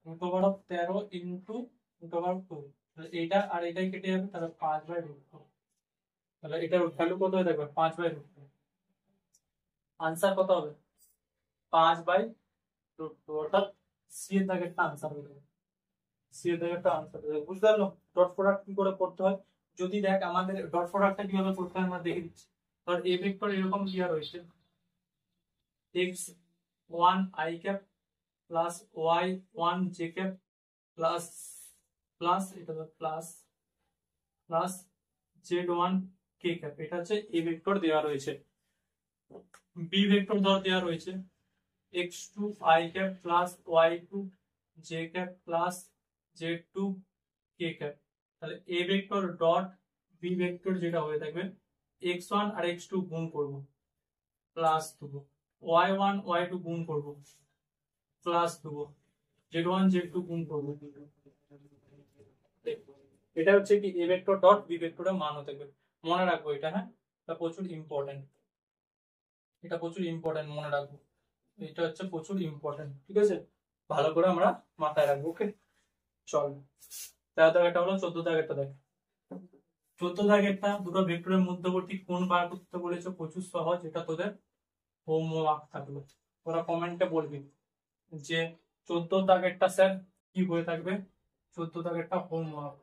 [SPEAKER 1] root over of 13 into root over 2। তাহলে এটা আর এটাই কেটে যাবে, তাহলে 5 বাই রুট 2। তাহলে এটার ভ্যালু কত হয়ে থাকবে? 5 বাই রুট 2। আনসার কত হবে? 5 বাই রুট 2, অর্থাৎ সি এর দাগেরটা আনসার হয়ে যাবে। সি এর দাগেরটা আনসার হয়ে যাবে। বুঝতে পারলো ডট প্রোডাক্ট কি করে করতে হয়? যদি দেখ আমাদের ডট প্রোডাক্টটা কিভাবে করতে হয় আমরা দেখে দিচ্ছি। ধর এ ভেক্টর এরকম দেওয়া রয়েছে x1 i cap plus y1 j cap plus plus এটা plus plus z1 k cap, এটা হচ্ছে এ ভেক্টর দেওয়া রয়েছে। বি ভেক্টর ধর দেওয়া রয়েছে x2 i cap plus y2 j cap plus z2 k cap. তাহলে A vector dot B vector যেটা হয়ে থাকবে x1 আর x2 গুণ করব প্লাস দেবো, y1 y2 গুণ করব প্লাস দেবো, z1 z2 গুণ করব। এটা হচ্ছে কি এ ভেক্টর ডট বি ভেক্টরের মান হতে থাকবে। মনে রাখবো এটা, হ্যাঁ, এটা প্রচুর ইম্পর্টেন্ট, এটা প্রচুর ইম্পর্টেন্ট, মনে রাখবো। এটা হচ্ছে প্রচুর ইম্পর্টেন্ট, ঠিক আছে? ভালো করে আমরা মাথায় রাখবো, ওকে? চল 13 দাগেরটা হলো, 14 দাগেরটা দেখ। 14 দাগেরটা দুটো ভেক্টরের মধ্যবর্তী কোণ বার করতে বলেছে, প্রচুর সহজ। এটা তোদের হোমওয়ার্ক থাকবে, তোরা কমেন্টে বলবি যে 14 দাগেরটা স্যার কি হয়ে থাকবে। 14 দাগেরটা হোমওয়ার্ক,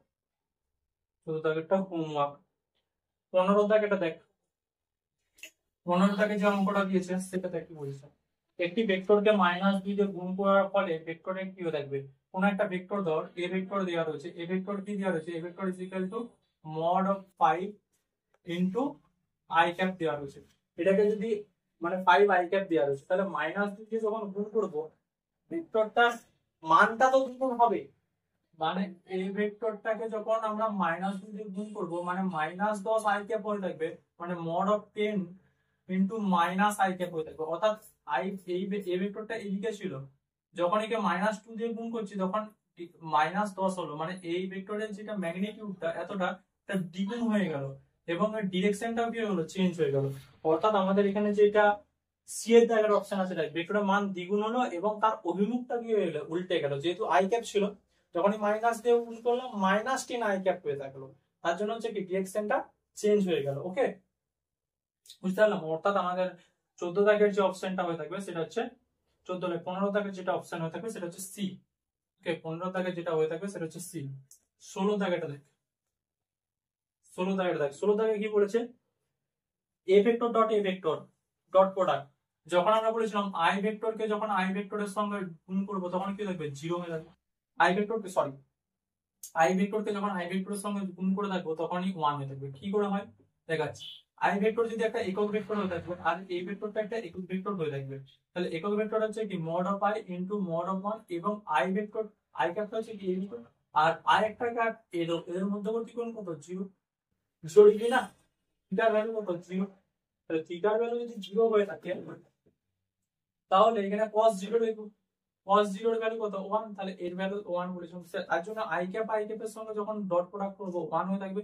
[SPEAKER 1] 14 দাগেরটা হোমওয়ার্ক। 15 দাগেরটা দেখ। 15 দাগে যে অঙ্কটা দিয়েছে সেটা দেখ কি বলছে। একটি ভেক্টরকে -2 দিয়ে গুণ করার ফলে ভেক্টরের কি হয়ে থাকবে? কোন একটা ভেক্টর ধর এ ভেক্টর দেওয়া রয়েছে, এ ভেক্টর কি দেওয়া রয়েছে? A vector is equal to mod of 5 into i cap দেওয়া রয়েছে। এটাকে যদি মানে 5 i ক্যাপ দেওয়া রয়েছে, তাহলে -2 দিয়ে যখন গুণ করব ভেক্টরটার মানটা তো দ্বিগুণ হবে। মানে এই ভেক্টরটাকে যখন আমরা -2 দিয়ে গুণ করব মানে -10 i ক্যাপ হয়ে থাকবে, মানে mod of 10 into -i cap হয়ে থাকবে। অর্থাৎ i এই ভেক্টরটা এদিকে ছিল, যখন একে -2 দিয়ে গুণ করছি তখন -10 হলো, মানে এই ভেক্টরের যেটা ম্যাগনিটিউডটা এতটা দ্বিগুণ হয়ে গেল এবং এর ডিরেকশনটাও কি হলো? চেঞ্জ হয়ে গেল। অর্থাৎ আমাদের এখানে যেটা সি এর জায়গার অপশন আছে রাইট, ভেক্টরের মান দ্বিগুণ হলো এবং তার অভিমুখটা কি হয়ে গেল, উল্টে গেল। যেহেতু আই ক্যাপ ছিল, যখনই মাইনাস দিয়ে গুণ করলাম -10 আই ক্যাপ হয়ে থাকলো, তার জন্য হচ্ছে কি ডিরেকশনটা চেঞ্জ হয়ে গেল। ওকে, বুঝতে পারলাম? অর্থাৎ আমাদের 14 দাগের যে অপশনটা হয়ে থাকবে সেটা হচ্ছে 15 দাগের যেটা অপশন হয়ে থাকবে সেটা হচ্ছে সি। ওকে, 15 দাগের যেটা হয়ে থাকবে সেটা হচ্ছে সি। 16 দাগেরটা দেখ, 16 দাগের দেখ, 16 দাগে কি বলেছে, A vector dot A vector dot product. যখন আমরা বলেছিলাম আই ভেক্টরকে যখন আই ভেক্টরের সঙ্গে গুণ করবো তখন কি থাকবে, 0 হয়ে যাবে। আই ভেক্টরকে সরি আই ভেক্টরকে যখন আই ভেক্টরের সঙ্গে গুণ করে থাকবো তখনই 1 হয়ে থাকবে। কি করে হয় দেখাচ্ছি। আই ভেক্টর যদি একটা একক ভেক্টর হয়ে থাকবে আর এই ভেক্টরটা একটা একক ভেক্টর হয়ে থাকবে, তাহলে একক ভেক্টর হচ্ছে কি mod of i into mod of 1 এবং আই ভেক্টর আই ক্যাপটা হচ্ছে কি এই ভেক্টর আর আই একটা ক্যাপ এর মধ্যবর্তী কোণ কত, 0 ডিগ্রি না, থিটার ভ্যালু কত, 0। তাহলে থিটার ভ্যালু যদি 0 হয়ে থাকে তাহলে এখানে cos 0 লিখব, cos 0 এর ভ্যালু কত, 1, তাহলে এর ভ্যালু 1 বলেছিলাম। তার জন্য আই ক্যাপ এর সঙ্গে যখন ডট প্রোডাক্ট করব 1 হয়ে থাকবে,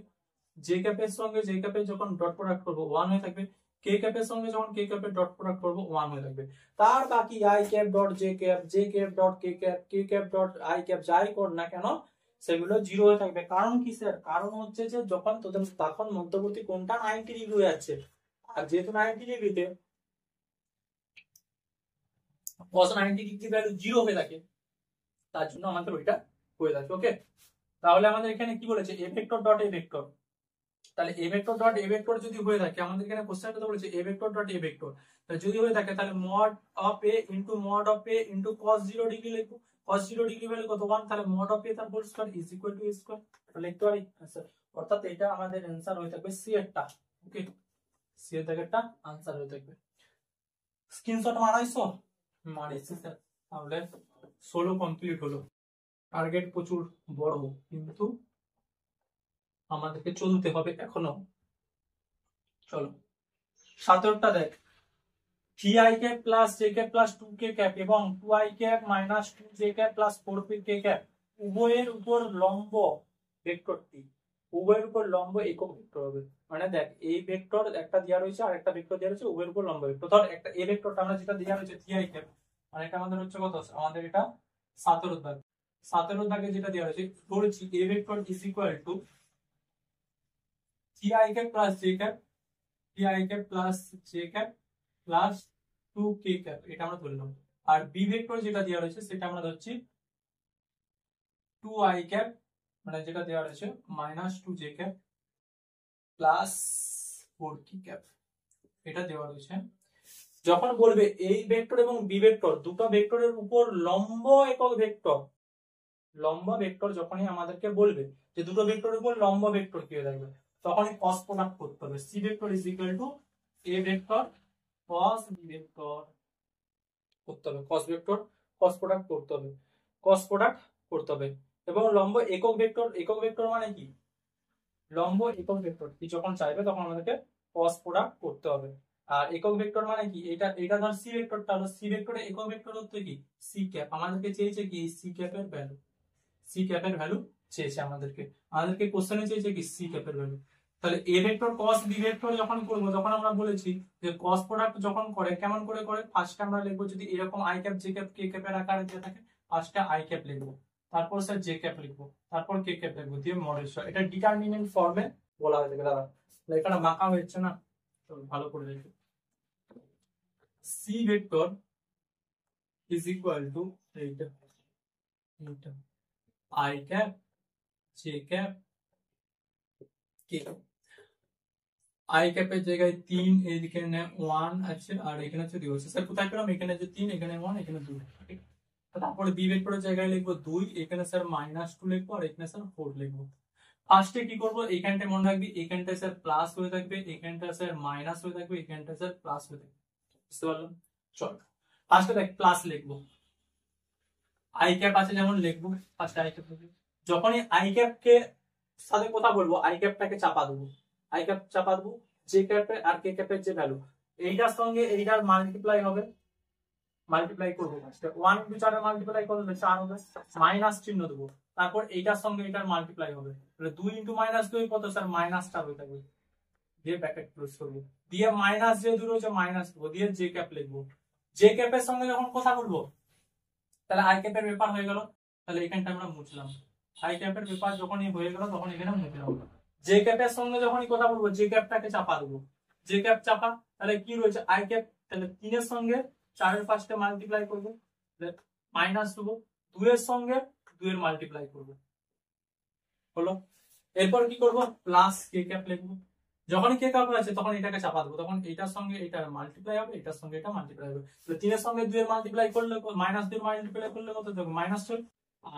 [SPEAKER 1] জে ক্যাপের সঙ্গে জে ক্যাপের যখন ডট প্রোডাক্ট করব 1 হয়ে থাকবে, কে ক্যাপের সঙ্গে যখন কে ক্যাপের ডট প্রোডাক্ট করব 1 হয়ে থাকবে। তার বাকি I cap dot J cap dot K cap dot I cap যাই কর না কেন সেগুলো 0 হয়ে থাকবে। কারণ কি স্যার, কারণ হচ্ছে যে যখন তোদের তখন মধ্যবর্তী কোণটা 90 ডিগ্রি হয়ে যাচ্ছে, আর যেহেতু 90 ডিগ্রিতে cos 90 ডিগ্রি ভ্যালু 0 হয়ে থাকে, তার জন্য আমাদের ওইটা হয়ে থাকে। ওকে, তাহলে আমাদের এখানে কি বলেছে, A vector dot A vector. তাহলে A vector dot A vector যদি হয়ে থাকে, আমাদের এখানে কোশ্চেনটা বলেছে A vector dot A vector, তাহলে যদি হয়ে থাকে তাহলে mod of a into mod of a into cos 0 degree লিখবো। cos 0 ডিগ্রি ভ্যালু কত, 1, তাহলে mod of a তার whole square is equal to a square, লিখতে পারি आंसर। অর্থাৎ এটা আমাদের आंसर হয়ে থাকবে সি এরটা। ওকে, সি এর জায়গাটা आंसर হয়ে থাকবে। স্ক্রিনশট মারাইছো, মারাইছি স্যার। তাহলে 16 কমপ্লিট হলো। টার্গেট প্রচুর বড়, কিন্তু আমাদেরকে চলতে হবে এখনো। চলো 17টা দেখ, 3i cap plus J cap plus 2k cap এবং 2i cap minus 2j cap plus 4k cap উভয়ের উপর লম্ব ভেক্টরটি, উভয়ের উপর লম্ব একক ভেক্টর হবে। মানে দেখ এই ভেক্টর একটা দেওয়া রয়েছে আর একটা ভেক্টর দেওয়া রয়েছে, উভয়ের উপর লম্ব ভেক্টর। ধর একটা এ ভেক্টরটা আমরা যেটা দেওয়া রয়েছে 3i ক্যাপ, মানে এটা আমাদের হচ্ছে কত, আমাদের এটা 17 দাগ, 17 দাগে যেটা দেওয়া রয়েছে ধরেছি এ vector is equal two 3i cap plus J cap, 3i cap plus J cap plus 2k cap, এটা আমরা ধরলাম। আর বি ভেক্টর যেটা দেওয়া রয়েছে সেটা আমরা ধরছি 2i ক্যাপ, মানে যেটা দেওয়া রয়েছে minus 2j cap plus 4k cap, এটা দেওয়া রয়েছে। যখন বলবে এই ভেক্টর এবং বি ভেক্টর দুটো ভেক্টরের উপর লম্ব একক ভেক্টর, লম্ব ভেক্টর যখনই আমাদেরকে বলবে যে দুটো ভেক্টরের উপর লম্ব ভেক্টর কি হয়ে থাকবে, তখনই cos প্রোডাক্ট করতে হবে। C vector is equal to A vector cos B vector করতে হবে, cos ভেক্টর cos প্রোডাক্ট করতে হবে, cos প্রোডাক্ট করতে হবে। এবং লম্ব একক ভেক্টর, একক ভেক্টর মানে কি, লম্ব একক ভেক্টর কি যখন চাইবে তখন আমাদেরকে cos প্রোডাক্ট করতে হবে। আর একক ভেক্টর মানে কি, এটা এটা ধর সি ভেক্টরটা হলো, সি ভেক্টরে একক ভেক্টর হচ্ছে কি সি ক্যাপ, আমাদেরকে চেয়েছে কি সি ক্যাপের ভ্যালু, সি ক্যাপের ভ্যালু চেয়েছে আমাদেরকে, আমাদেরকে কোশ্চেনে চেয়েছে কি সি ক্যাপের ভ্যালু। তাহলে A vector cos B vector যখন করব তখন আমরা বলেছি যে cos প্রোডাক্ট যখন করে কেমন করে করে, ফার্স্টে আমরা লিখবো যদি এরকম আই ক্যাপ জে ক্যাপ কে ক্যাপের আকারে দিয়ে থাকে, ফার্স্টে আই ক্যাপ লিখবো, তারপর স্যার জে ক্যাপ লিখবো, তারপর কে ক্যাপ লিখবো, দিয়ে মডেল। এটা ডিটারমিনেন্ট ফর্মে বলা হয়ে থাকে। দাদা লেখাটা বাঁকা হচ্ছে না, তো ভালো করে দেখো। C vector is equal to এইটা এইটা I cap J cap K cap. I ক্যাপের জায়গায় 3, এখানে 1 আছে আর এখানে হচ্ছে 2 আছে। স্যার কোথায় পেলাম, এখানে যে 3, এখানে 1, এখানে 2। তারপরে বি ভেক্টরের জায়গায় লিখবো 2, এখানে স্যার -2 লিখবো আর এখানে স্যার 4 লিখবো। ফার্স্টে কি করবো, এইখানটা মনে রাখবি, এইখানটা স্যার প্লাস হয়ে থাকবে, এইখানটা স্যার মাইনাস হয়ে থাকবে, এইখানটা স্যার প্লাস হয়ে থাকবে। বুঝতে পারলাম? চল ফার্স্টে দেখ প্লাস লিখবো, আই ক্যাপ আছে যেমন লিখবো, ফার্স্টে আই ক্যাপ লিখবো। যখনই আই ক্যাপ কে সাথে কথা বলবো আই ক্যাপটাকে চাপা দেবো, আই ক্যাপ চাপা দেবো, জে ক্যাপের আর কে ক্যাপের যে ভ্যালু এইটার সঙ্গে এইটার মাল্টিপ্লাই হবে, মাল্টিপ্লাই করবো ফার্স্টে 1 ইনটু 4 এর মাল্টিপ্লাই করলে 4 হবে, মাইনাস চিহ্ন দেবো, তারপর এইটার সঙ্গে এটার মাল্টিপ্লাই হবে, তাহলে 2 ইনটু -2 কত স্যার -4 হয়ে থাকবে, দিয়ে ব্র্যাকেট ক্লোজ করবো, দিয়ে মাইনাস যে দূর হচ্ছে মাইনাস করবো, দিয়ে জে ক্যাপ লিখবো। জে ক্যাপের সঙ্গে যখন কথা বলবো তাহলে আই ক্যাপের ব্যাপার হয়ে গেল, তাহলে এখানটা আমরা মুছলাম। আই ক্যাপের ব্যাপার যখনই হয়ে গেল তখন এখানে মুছলাম। জে ক্যাপের সঙ্গে যখনই কথা বলবো জে ক্যাপটাকে চাপা দেবো, জে ক্যাপ চাপা, তাহলে কি রয়েছে আই ক্যাপ, তাহলে 3 এর সঙ্গে 4 এর ফার্স্টে মাল্টিপ্লাই করবো, মাইনাস দেবো, 2 এর সঙ্গে 2 এর মাল্টিপ্লাই করবো, হলো। এরপর কি করবো প্লাস কে ক্যাপ লিখবো, যখনই কে ক্যাপ আছে তখন এটাকে চাপা দেবো, তখন এটার সঙ্গে এটা মাল্টিপ্লাই হবে, এটার সঙ্গে এটা মাল্টিপ্লাই হবে, তাহলে 3 এর সঙ্গে 2 এর মাল্টিপ্লাই করলে মাইনাস 2 মাল্টিপ্লাই করলে কত হবে মাইনাস 12,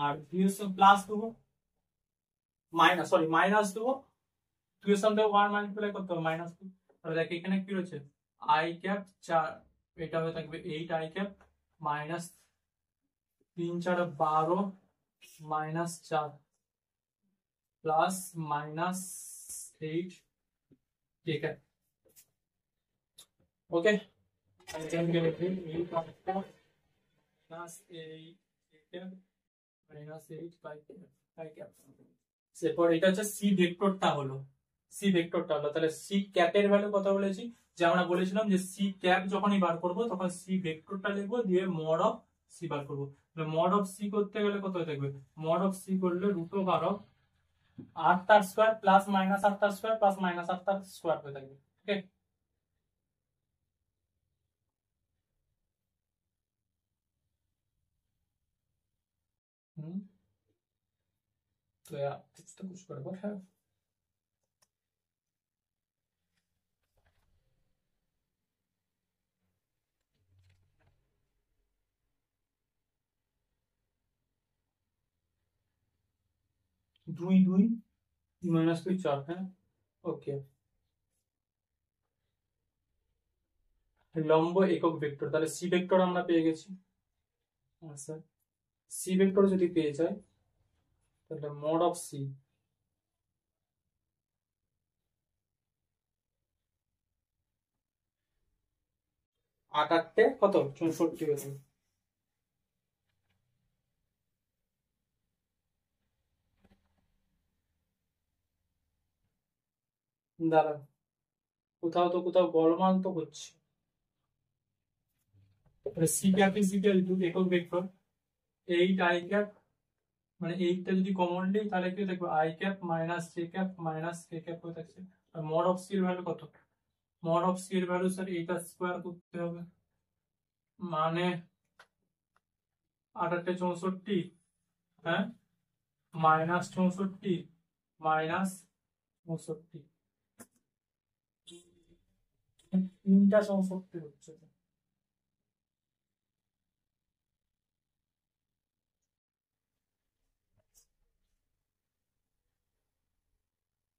[SPEAKER 1] আর 2 এর সঙ্গে প্লাস দেবো, মাইনাস দেবো, 2 এর সঙ্গে 1 মাল্টিপ্লাই করতে হবে মাইনাস 2, তাহলে দেখ এখানে কি রয়েছে আই ক্যাপ 4, এটা হয়ে থাকবে 8 I cap minus 3 4 12 minus 4 plus minus 8 ঠিক আছে, ওকে। এরপর এটা হচ্ছে সি ভেক্টরটা হলো, সি ভেক্টরটা হলো, তাহলে সি ক্যাপের ভ্যালু কত বলেছি, যে আমরা বলেছিলাম যে সি ক্যাপ যখনই বার করবো তখন সি ভেক্টরটা লিখবো, দিয়ে মড অফ সি বার করবো, মড অফ সি করতে গেলে কত হয়ে থাকবে, মড অফ সি করলে √12 8 তার স্কয়ার প্লাস মাইনাস 8 তার স্কয়ার প্লাস মাইনাস 8 তার স্কয়ার হয়ে থাকবে, ওকে। तो यार कुछ तो कुछ गड़बड़ है। দুই দুই মাইনাস 2 4, হ্যাঁ ওকে। লম্ব একক ভেক্টর, তাহলে সি ভেক্টর আমরা পেয়ে গেছি, আচ্ছা সি ভেক্টর যদি পেয়ে যাই তাহলে মড অফ সি, আট আটটে কত 64 হয়েছে, দাঁড়া কোথাও তো কোথাও গোলমাল তো হচ্ছে, C cap is equal to একক ভেক্টর 8 আই ক্যাপ, মানে 8টা যদি কমন নিই তাহলে কি দেখবো I cap minus J cap minus K cap হয়ে থাকছে, আর মড অফ সি এর ভ্যালু কত, মড অফ সি এর ভ্যালু স্যার এইটা স্কয়ার করতে হবে, মানে 8 8 64, হ্যাঁ মাইনাস 64 মাইনাস 64, তিনটা 64 হচ্ছে,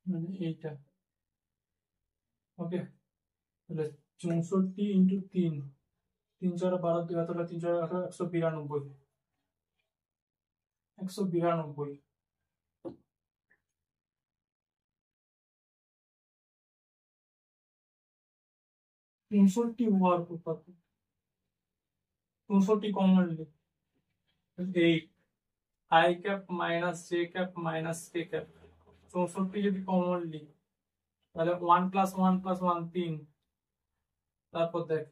[SPEAKER 1] মানে এইটা, ওকে। তাহলে 64 ইন্টু 3, 3 4 12 2 18 3 4 18 192, 192 64 হওয়ার পর 64 কমন নিলে 8 I cap minus J cap minus K cap, 64 যদি কমন নিই তাহলে 1 প্লাস 1 প্লাস 1 3, তারপর দেখ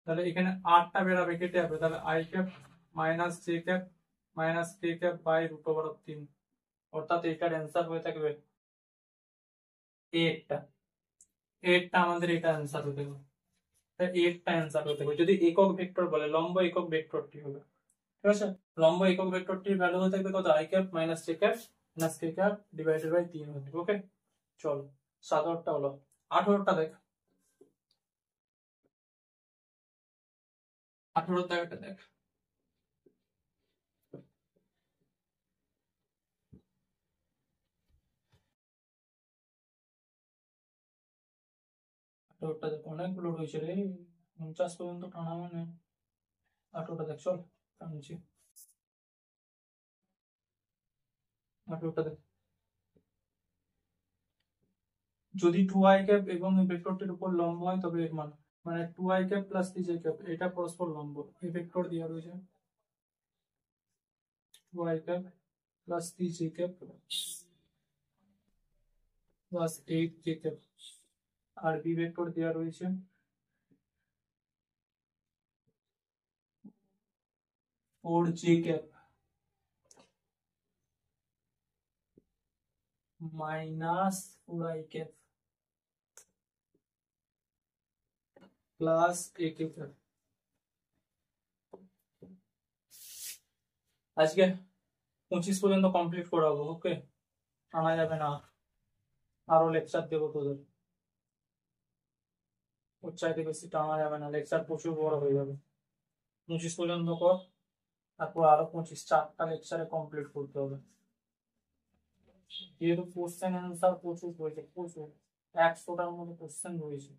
[SPEAKER 1] তাহলে এখানে 8টা বেরাবে কেটে যাবে, তাহলে I cap minus J cap minus K cap by √3, অর্থাৎ এটার অ্যান্সার হয়ে থাকবে 8টা, 8টা আমাদের এটা অ্যান্সার হতে হবে, 8টা অ্যান্সার হতে হবে যদি একক ভেক্টর বলে, লম্ব একক ভেক্টরটি হবে, ঠিক আছে। লম্ব একক ভেক্টরটির ভ্যালু হয়ে থাকবে কত I cap minus J cap minus K cap divided by 3 হয়ে থাকবে, ওকে। চল 17টা হলো, 18টা দেখ, 18 জায়গাটা দেখ, ওটা দেখ অনেকগুলো রয়েছে রে, 49 পর্যন্ত টানা, মানে 18টা দেখ, চল টানছি, 18টা দেখ, যদি 2i ক্যাপ এবং এই ভেক্টরটির উপর লম্ব হয় তবে এর মান, মানে 2i cap plus 3j cap এটা পরস্পর লম্ব, এই ভেক্টর দেওয়া রয়েছে 2i cap plus 3j cap plus 8 কে ক্যাপ, আর বি ভেক্টর দেওয়া রয়েছে 4 J cap minus 4 I cap plus A K cap. আজকে 25 পর্যন্ত কমপ্লিট করাবো, ওকে? আনা যাবে না, আরো লেকচার দেবো তোদের, ওর চাইতে বেশি টানা যাবে না, লেকচার প্রচুর বড় হয়ে যাবে। 25 পর্যন্ত কর, তারপর আরো 4টা লেকচারে কমপ্লিট করতে হবে। যেহেতু কোশ্চেন অ্যান্সার প্রচুর রয়েছে, প্রচুর 100টার মতো কোশ্চেন রয়েছে,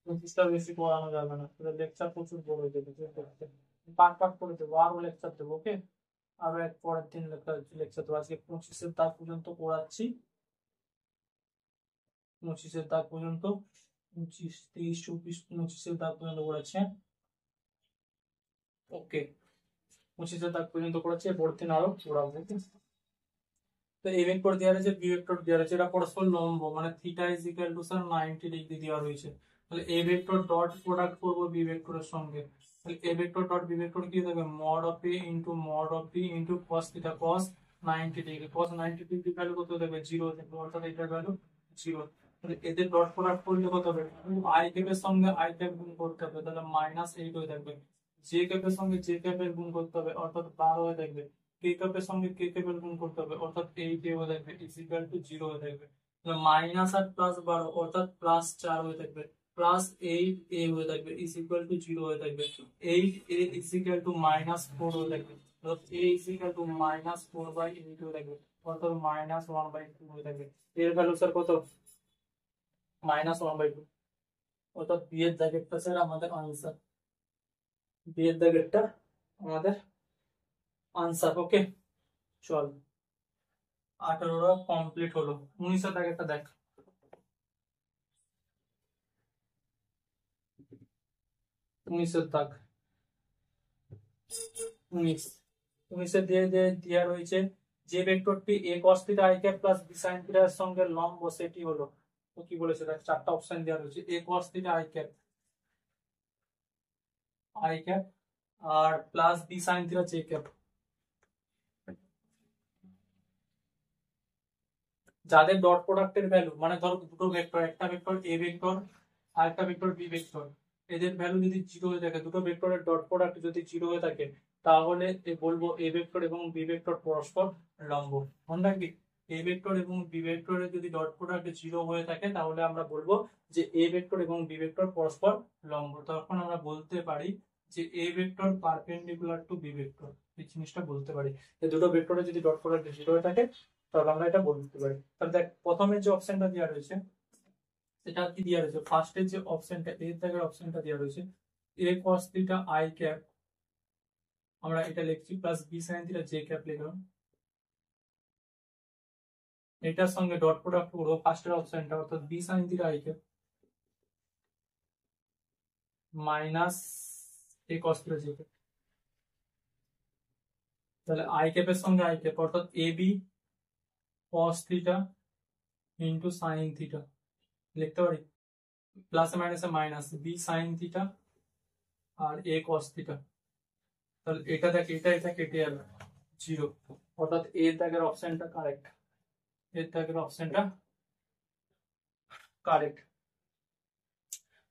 [SPEAKER 1] 25টা বেশি পড়ানো যাবে না, লেকচার প্রচুর বড় হয়ে যাবে। পার্ট পার্ট করে দেবো, আরো লেকচার দেবো, ওকে? আরো এক পরের দিন লেকচার দেবো। আজকে 25-এর দাগ পর্যন্ত পড়াচ্ছি, 25-এর দাগ পর্যন্ত, 25, 23, 24, 25-এর দাগ পর্যন্ত পড়াচ্ছে, ওকে? 25-এর দাগ পর্যন্ত পড়াচ্ছে, পরের দিন আরো পড়াবো, ওকে? তো এ ভেক্টর দেওয়া রয়েছে, বি ভেক্টর দেওয়া রয়েছে, এটা পরস্পর লম্ব, মানে theta is equal to sir 90 degree দেওয়া রয়েছে। তাহলে এ ভেক্টর ডট প্রোডাক্ট করবো বি ভেক্টরের সঙ্গে, তাহলে A vector dot B vector কি দেবে, mod of A into mod of B into cos theta cos 90 degree, cos 90 degree value কত দেবে, 0 দেবে, অর্থাৎ এটার ভ্যালু 0। তাহলে এদের ডট প্রোডাক্ট করলে কত হবে, আই ক্যাপের সঙ্গে আই ক্যাপ গুণ করতে হবে, তাহলে -8 হয়ে থাকবে। জে ক্যাপের সঙ্গে জে ক্যাপের গুণ করতে হবে, অর্থাৎ 12 হয়ে থাকবে। কে ক্যাপের সঙ্গে কে ক্যাপের গুণ করতে হবে, অর্থাৎ 8 হয়ে থাকবে, ইজ ইকুয়াল টু 0 হয়ে থাকবে। তাহলে -8 প্লাস 12 অর্থাৎ +4 হয়ে থাকবে, +8 এ হয়ে থাকবে, ইজ ইকুয়াল টু 0 হয়ে থাকবে। 8 এ ইজ ইকুয়াল টু -4 হয়ে থাকবে, অর্থাৎ এ ইজ ইকুয়াল টু -4/8 হয়ে থাকবে, অর্থাৎ -1/2 হয়ে থাকবে। এর ভ্যালু স্যার কত, -1/2, অর্থাৎ বি এর দাগেরটা স্যার আমাদের আনসার, বি এর দাগেরটা আমাদের আনসার, ওকে? চল, 18টা কমপ্লিট হলো। 19-এর দাগেরটা দেখ, 19-এর দাগ, 19-এর দিয়ে দেওয়া রয়েছে যে ভেক্টরটি a cos theta i cap plus b sin theta এর সঙ্গে লম্ব, সেটি হলো। তো কি বলেছে দেখ, 4টা অপশন দেওয়া রয়েছে, a cos theta i cap আর plus b sin theta j cap. যাদের ডট প্রোডাক্টের ভ্যালু, মানে ধর দুটো ভেক্টর, একটা ভেক্টর এ ভেক্টর আর একটা ভেক্টর বি ভেক্টর, এদের ভ্যালু যদি 0 হয়ে থাকে, দুটো ভেক্টরের ডট প্রোডাক্ট যদি 0 হয়ে থাকে, তাহলে বলবো এ ভেক্টর এবং বি ভেক্টর পরস্পর লম্ব। মনে রাখবি, এ ভেক্টর এবং বি ভেক্টরের যদি ডট প্রোডাক্ট 0 হয়ে থাকে, তাহলে আমরা বলবো যে এ ভেক্টর এবং বি ভেক্টর পরস্পর লম্ব। তখন আমরা বলতে পারি যে A vector perpendicular to B vector, এই জিনিসটা বলতে পারি। এই দুটো ভেক্টরের যদি ডট প্রোডাক্ট 0 হয়ে থাকে, তাহলে আমরা এটা বলতে পারি। তাহলে দেখ, প্রথমে যে অপশনটা দেওয়া রয়েছে সেটা কি দেওয়া রয়েছে, ফার্স্টের যে অপশনটা, এর দাগের অপশনটা দেওয়া রয়েছে a cos theta i cap, আমরা এটা লিখছি, plus b sin theta j cap লিখলাম। এটার সঙ্গে ডট প্রোডাক্ট করবো ফার্স্টের অপশনটা, অর্থাৎ b sin theta i cap minus a cos theta j cap. তাহলে i ক্যাপের সঙ্গে i ক্যাপ, অর্থাৎ ab cos theta into sin theta লিখতে পারি, প্লাসে মাইনাসে মাইনাস, b sin থিটা আর a cos থিটা। তাহলে এটা দেখ, এটা কেটে যাবে, 0, অর্থাৎ এর দাগের অপশনটা কারেক্ট, এর দাগের অপশনটা কারেক্ট।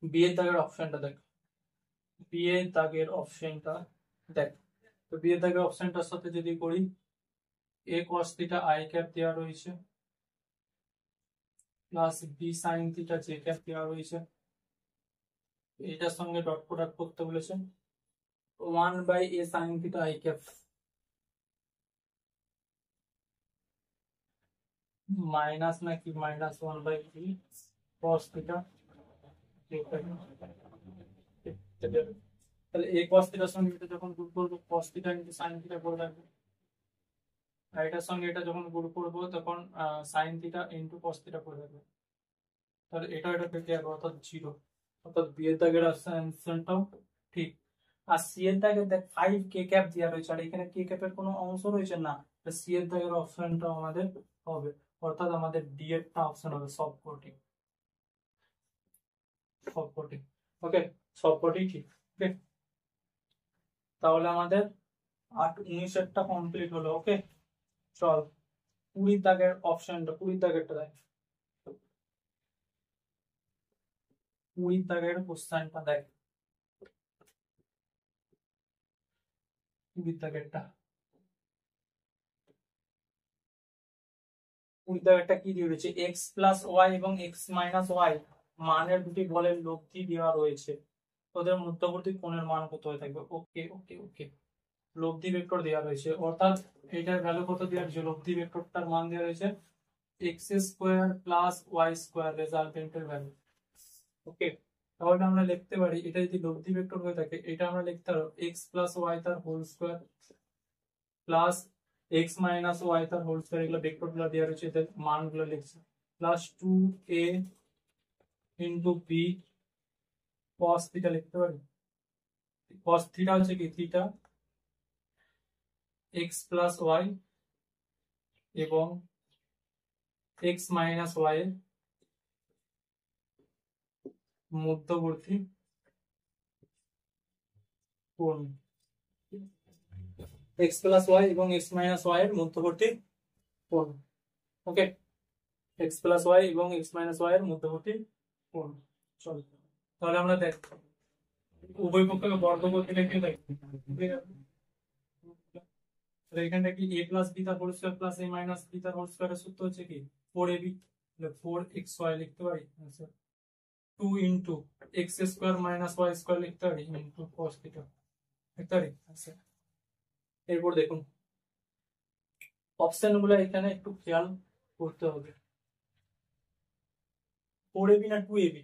[SPEAKER 1] বি এর দাগের অপশনটা দেখ, বি এর দাগের অপশনটা দেখ, তো বি এর দাগের অপশনটার সাথে যদি করি, a cos theta i cap দেওয়া রয়েছে plus b sin theta j cap দেওয়া রয়েছে, এটার সঙ্গে ডট প্রোডাক্ট করতে বলেছে 1/a sin theta i cap minus নাকি -1/b cos theta j cap. তাহলে a cos থিটার সঙ্গে এটা যখন গুণ করবো, cos theta into sin theta করে রাখবো, আর এটার সঙ্গে এটা যখন গুণ করবো তখন sin theta into cos theta করে রাখবো। তাহলে এটা কেটে যাবে, অর্থাৎ 0, অর্থাৎ বি এর দাগের অপশনটাও ঠিক। আর সি এর দাগের দেখ 5 কে ক্যাপ দেওয়া রয়েছে, আর এখানে কে ক্যাপের কোনো অংশ রয়েছে না, সি এর দাগের অপশনটাও আমাদের হবে, অর্থাৎ আমাদের ডি এরটা অপশন হবে সবকটি। ওকে, সবকটি ঠিক। ওকে, তাহলে আমাদের 8-19 কমপ্লিট হলো। ওকে, চল 20 দাগের অপশনটা, 20 দাগেরটা দেখ, 20 দাগের কোশ্চেনটা দেখ, 20 দাগেরটা, 20 দাগেরটা কি দিয়ে রয়েছে? এক্স প্লাস ওয়াই এবং এক্স মাইনাস ওয়াই মানের দুটি বলের লব্ধি দেওয়া রয়েছে, ওদের মধ্যবর্তী কোণের মান কত হয়ে থাকবে? ওকে ওকে ওকে, লব্ধি ভেক্টর দেওয়া রয়েছে, অর্থাৎ এটার ভ্যালু কত দেওয়া রয়েছে? লব্ধি ভেক্টরটার মান দেওয়া রয়েছে X square plus Y square রেজাল্টেন্টের ভ্যালু। ওকে, তাহলে আমরা লিখতে পারি, এটা যদি লব্ধি ভেক্টর হয়ে থাকে, এটা আমরা লিখতে পারবো এক্স প্লাস ওয়াই তার whole square plus X minus Y তার হোল স্কোয়ার, এগুলো ভেক্টর গুলো দেওয়া রয়েছে, এদের মানগুলো লিখছে, plus 2a into B cos theta লিখতে পারি। কস থিটা হচ্ছে কি? থিটা এক্স প্লাস ওয়াই এবং এক্স মাইনাস ওয়াই এর মধ্যবর্তী কোণ, এক্স প্লাস ওয়াই এবং এক্স মাইনাস ওয়াই এর মধ্যবর্তী কোণ। ওকে, এক্স প্লাস ওয়াই এবং এক্স মাইনাস ওয়াই এর মধ্যবর্তী কোণ। চল, তাহলে আমরা দেখ উভয় পক্ষকে বর্গ করতে লিখে দেখ, এখানটা কি a প্লাস বি তার whole square plus a minus B তার হোল স্কয়ারের সূত্র হচ্ছে কি 4ab, 4xy লিখতে পারি, 2 into x square minus Y square লিখতে পারি ইনটু cos থিটা লিখতে পারি। আচ্ছা, এরপর দেখুন অপশন গুলো এখানে একটু খেয়াল করতে হবে। 4ab না 2ab?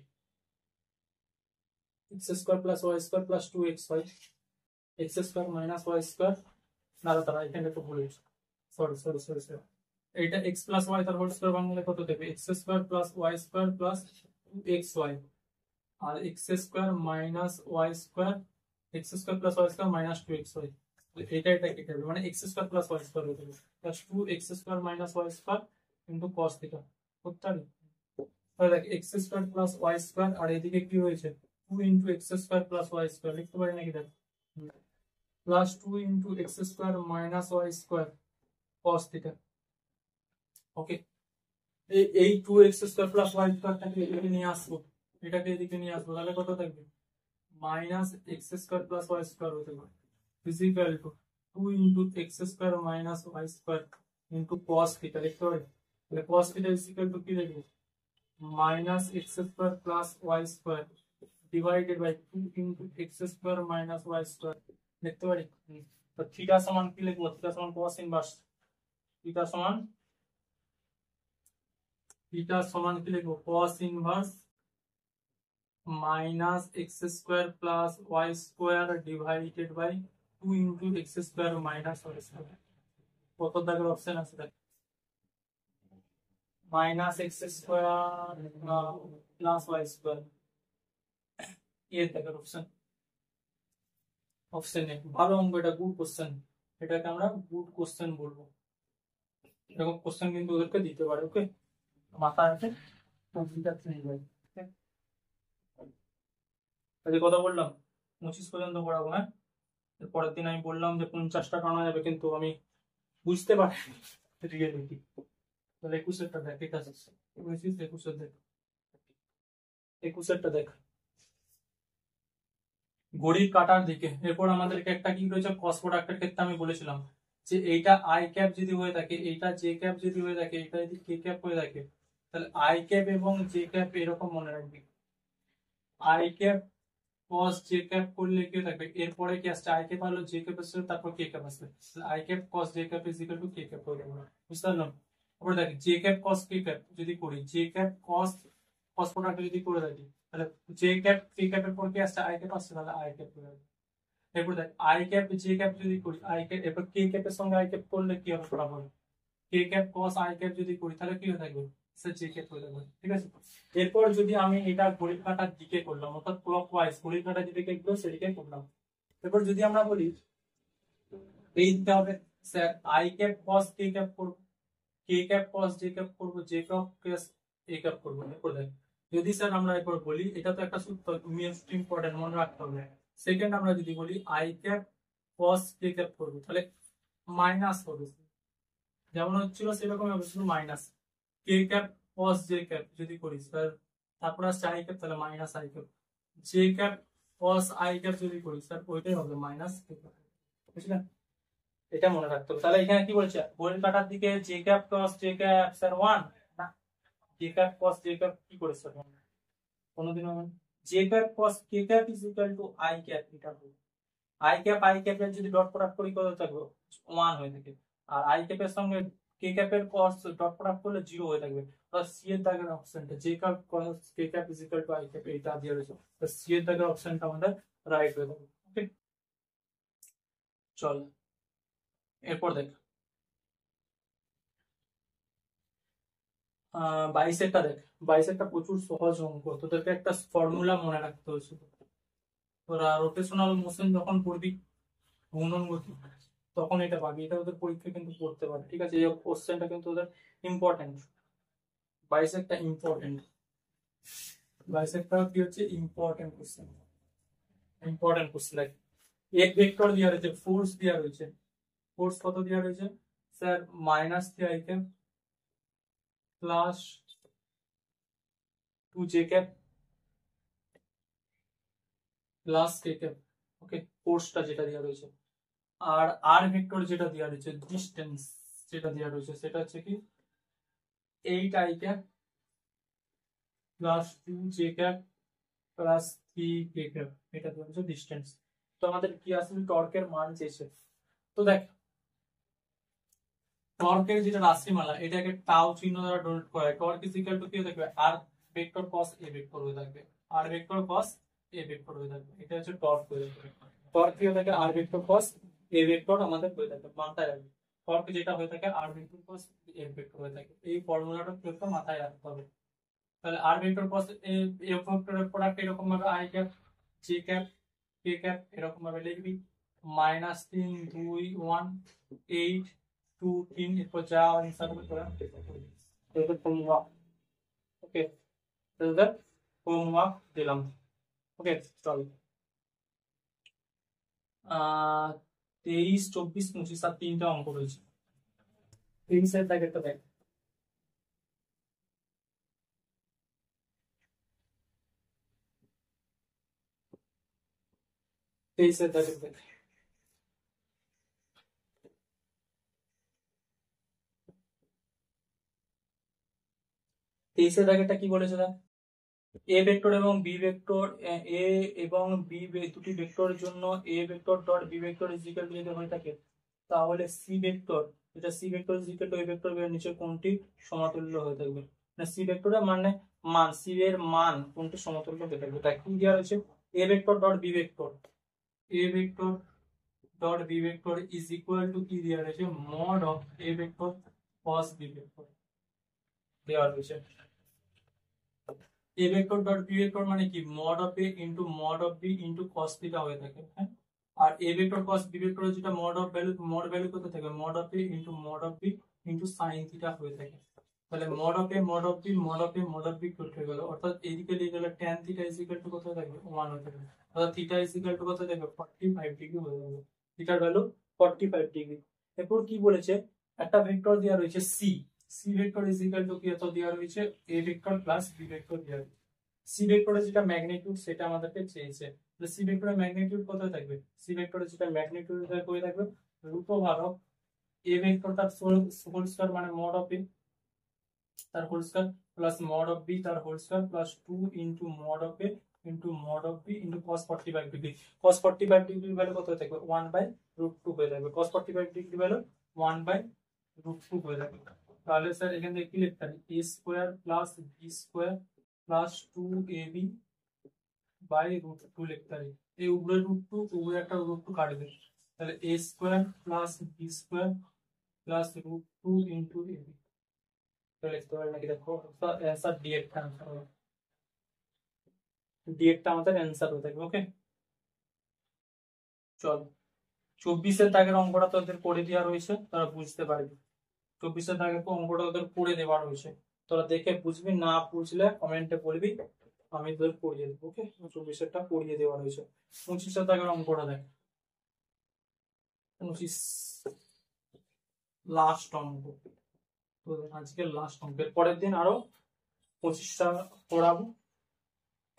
[SPEAKER 1] X square plus Y square plus 2xy, x square minus Y square, না দাঁড়া এখানে একটু ভুল হয়েছে, সরি সরি সরি সরি, এটা এক্স প্লাস ওয়াই তার হোল স্কয়ার বাংলা কত দেবে? X square plus Y square plus 2xy, আর x square minus Y square, x square plus Y square minus 2xy, এটা কেটে যাবে, মানে x square plus Y square হয়ে যাবে plus 2x square minus Y square into cos theta করতে পারি। তাহলে দেখ x square plus Y square, আর এদিকে কি হয়েছে 2 into x square plus Y square লিখতে পারি নাকি? দেখ plus 2 into x square minus Y square cos theta. Okay, এই 2x স্কয়ার প্লাস ওয়াই স্কয়ারটাকে এদিকে নিয়ে আসবো, এটাকে এদিকে নিয়ে আসবো, তাহলে কত থাকবে? Minus X square plus Y square হতে পারে is equal to 2 into x square minus Y square into cos theta লিখতে পারি। তাহলে cos theta is equal to কি লিখবো? Minus X square plus Y square divided by 2 into x square minus Y square লিখতে পারি। তো থিটা সমান কি লিখবো? থিটা সমান cos ইনভার্স, থিটা সমান কি লিখবো? cos inverse minus X square plus Y square divided by 2 into X square minus Y square. কত দাগের অপশন আছে দেখ, minus X square plus Y square, এর দাগের অপশন এ। ভালো অঙ্ক, এটা গুড কোশ্চেন, এটাকে আমরা গুড কোশ্চেন বলবো। এরকম কোশ্চেন কিন্তু ওদেরকে দিতে পারে। ওকে, মাথায় আছে, কথা বললাম 25 পর্যন্ত পড়াবো। হ্যাঁ, পরের দিন আমি বললাম যে 50টা টানা যাবে, কিন্তু আমি বুঝতে পারিনি রিয়েলিটি। তাহলে 21টা দেখ, ঠিক আছে 21 দেখ, 21টা দেখ ঘড়ির কাটার দিকে। এরপর আমাদেরকে একটা কি রয়েছে ক্রস প্রোডাক্টের ক্ষেত্রে আমি বলেছিলাম যে এইটা আই ক্যাপ যদি হয়ে থাকে, এইটা জে ক্যাপ যদি হয়ে থাকে, এটা যদি কে ক্যাপ হয়ে থাকে, তাহলে আই ক্যাপ এবং জে ক্যাপ এরকম মনে রাখবি। I cap cos j cap করলে কি থাকবে? এরপরে কি আসছে? আই ক্যাপ হলো জে ক্যাপ আসছে, তারপর কে ক্যাপ আসবে, I cap cos j cap is equal two K cap হয়ে যাবে। বুঝতে পারলাম? তারপর দেখ জে ক্যাপ cos কে ক্যাপ যদি করি, জে ক্যাপ cos প্রোডাক্ট যদি করে থাকি, তাহলে জে ক্যাপ কে ক্যাপের পর কি আসছে? আই ক্যাপ আসছে, তাহলে আই ক্যাপ হয়ে যাবে। এরপর দেখ আই ক্যাপ জে ক্যাপ যদি করি, আই ক্যাপ এরপর কে ক্যাপের সঙ্গে আই ক্যাপ করলে কি হবে? বরাবর কে ক্যাপ cos আই ক্যাপ যদি করি, তাহলে কি হয়ে থাকবে? জে ক্যাপ হয়ে যাবে। ঠিক আছে, এরপর যদি আমি এটা ঘড়ির কাঁটার দিকে করলাম, অর্থাৎ ক্লকওয়াইজ ঘড়ির কাঁটার যেদিকে গেল সেদিকে করলাম। এরপর যদি আমরা বলি এই দিতে হবে sir I cap cos K cap করব, কে ক্যাপ কস জে ক্যাপ করবো, J cap case A cap করবো। এরপর দেখ, যদি স্যার আমরা এরপর বলি, এটা তো একটা সূত্র, তুমি ইম্পর্টেন্ট মনে রাখতে হবে। সেকেন্ড আমরা যদি বলি I cap cos J cap করবো, তাহলে মাইনাস হবে, যেমন হচ্ছিল সেরকম হবে, শুধু মাইনাস। কে ক্যাপ কস জে ক্যাপ যদি করি স্যার, তারপর আসছে আই ক্যাপ, তাহলে minus I cap. J cap cos I cap যদি করি স্যার, ওইটাই হবে মাইনাস কে ক্যাপ, বুঝলেন? এটা মনে রাখতে হবে। তাহলে এখানে কি বলছে, ঘড়ির কাটার দিকে জে ক্যাপ কস জে ক্যাপ স্যার 1 না, জে ক্যাপ কস জে ক্যাপ কি করে স্যার কোনোদিনও হবে না। J cap cos K cap is equal two I cap, এটা হবে। আই ক্যাপ এর যদি ডট প্রোডাক্ট করি কত থাকবে, 1 হয়ে থাকে। আর আই ক্যাপের সঙ্গে কে ক্যাপের কস ডট প্রোডাক্ট করলে 0 হয়ে থাকবে। প্লাস সি এর দাগের অপশনটা J cap cos K cap is equal two I cap, এটা দিয়ে রয়েছে। তো সি এর দাগের অপশনটা আমাদের রাইট হয়ে যাবে। ওকে, চল এরপর দেখ, 22 দেখ। 22 প্রচুর সহজ অঙ্ক, তোদেরকে একটা ফর্মুলা মনে রাখতে হয়েছে। তোরা রোটেশনাল মোশন যখন পড়বি, ঘূর্ণন গতি, তখন এটা পাবি। এটা ওদের পরীক্ষা কিন্তু পড়তে পারে, ঠিক আছে? এই কোশ্চেনটা কিন্তু ওদের ইম্পর্টেন্ট। 22 ইম্পর্টেন্ট, 22 কি হচ্ছে ইম্পর্টেন্ট কোশ্চেন। ইম্পর্টেন্ট কোশ্চেন দেখ, এক ভেক্টর দেওয়া রয়েছে, ফোর্স দেওয়া রয়েছে। ফোর্স কত দেওয়া রয়েছে sir, minus 3 cap plus 2 J cap plus K cap. Okay, ফোর্সটা যেটা দেওয়া রয়েছে। আর আর ভেক্টর যেটা দেওয়া রয়েছে, ডিস্টেন্স যেটা দেওয়া রয়েছে, সেটা হচ্ছে কি 8 I cap plus 2 J cap plus 3 K cap, এটা দেওয়া রয়েছে ডিস্টেন্স। তো আমাদের কি আসলে টর্কের মান চেয়েছে। তো দেখ, টর্কের যেটা রাশিমালা, এটাকে টাউ চিহ্ন দ্বারা ডোনেট করা হয়। টর্ক ইজ ইকুয়াল টু কি হয়ে থাকবে, আর ভেক্টর কস এ ভেক্টর হয়ে থাকবে, আর ভেক্টর কস এ ভেক্টর হয়ে থাকবে। এটা হচ্ছে টর্ক হয়ে থাকবে। টর্ক কি হয়ে থাকে, আর ভেক্টর কস এ ভেক্টর আমাদের হয়ে থাকে, মাথায় রাখবে। টর্ক যেটা হয়ে থাকে আর ভেক্টর কস এ ভেক্টর হয়ে থাকে। এই ফর্মুলাটা একটু মাথায় রাখতে হবে। তাহলে আর ভেক্টর কস এ ভেক্টরের প্রোডাক্ট এরকম ভাবে I cap J cap K cap এরকম ভাবে লিখবি, -3 2 1 8 2 3, এরপর যা आंसर হবে তোরা এটা ফর্মুলা। ওকে, তাহলে ফর্মুলা দিলাম। ওকে, চল 23 24 25 আর 3টা অঙ্ক রয়েছে। 23 দাগেরটা দেখ, 23 দাগের দেখ। 23 দাগেরটা কি বলেছে দেখ, এ ভেক্টর এবং বি ভেক্টর, এ এবং বি দুটি ভেক্টরের জন্য A vector dot B vector is equal to যদি হয়ে থাকে, তাহলে সি ভেক্টর, এটা C vector is equal to A vector এর নিচে কোনটি সমতুল্য হয়ে থাকবে। না সি ভেক্টরের মানে মান, সি এর মান কোনটি সমতুল্য হয়ে থাকবে। তাই কি দেওয়া রয়েছে, A vector dot B vector, A vector dot B vector is equal to কি দেওয়া রয়েছে, mod of A vector cross B vector দেওয়া রয়েছে। A vector dot B vector মানে কি, mod of A into mod of B into cos theta হয়ে থাকে, হ্যাঁ। আর A vector cross B vector যেটা মড ভ্যালু কত থাকে, mod of A into mod of B into sine theta হয়ে থাকে। তাহলে mod of A mod of B mod of A mod of B কেটে গেল, অর্থাৎ এইদিকে লিখে গেলে tan theta is equal to কত হয়ে থাকবে, 1 হয়ে থাকবে। অর্থাৎ থিটা ইজ ইকুয়াল টু কত হয়ে থাকবে, 45 ডিগ্রি হয়ে যাবে। থিটার ভ্যালু 45 ডিগ্রি। এরপর কি বলেছে, একটা ভেক্টর দেওয়া রয়েছে C, C vector is equal to কি, এত দেওয়া রয়েছে A vector plus B vector দেওয়া রয়েছে। সি ভেক্টরের যেটা ম্যাগনিটিউড সেটা আমাদেরকে চেয়েছে। তাহলে সি ভেক্টরের ম্যাগনিটিউড কত থাকবে, সি ভেক্টরের যেটা ম্যাগনিটিউড হয়ে থাকবে √, এ ভেক্টর তার হোল স্কয়ার মানে মড অফ এ তার whole square plus mod of B তার whole square plus 2 into mod of A into mod of B into cos 45 degree. cos 45 degree value কত হয়ে থাকবে, 1/√2 হয়ে যাবে। cos 45 ডিগ্রি ভ্যালু 1/√2 হয়ে যাবে। তাহলে স্যার এখান থেকে কি লিখতে পারি, a square plus B square plus 2ab by √2 লিখতে পারি। এই উপরে √2 উপরে একটা √2 কাটবে, তাহলে a square plus B square plus √2 into ab লিখতে পারি নাকি, দেখো অ্যান্সার ডি এর আনসার হবে, ডি এরটা আমাদের অ্যান্সার হয়ে থাকবে। ওকে, চল 24 দাগের অঙ্কটা তোদের করে দেওয়া রয়েছে, তারা বুঝতে পারবে। 24-এর দাগে তো অঙ্কটা তোদের করে দেওয়া রয়েছে, তোরা দেখে বুঝবি, না বুঝলে কমেন্টে বলবি, আমি তোদের পড়িয়ে দেবো। ওকে, 24-এরটা পড়িয়ে দেওয়া রয়েছে। 25-এর দাগের অঙ্কটা দেখ, 25 লাস্ট অঙ্ক, তোদের আজকে লাস্ট অঙ্কের পরের দিন আরো 25টা পড়াবো,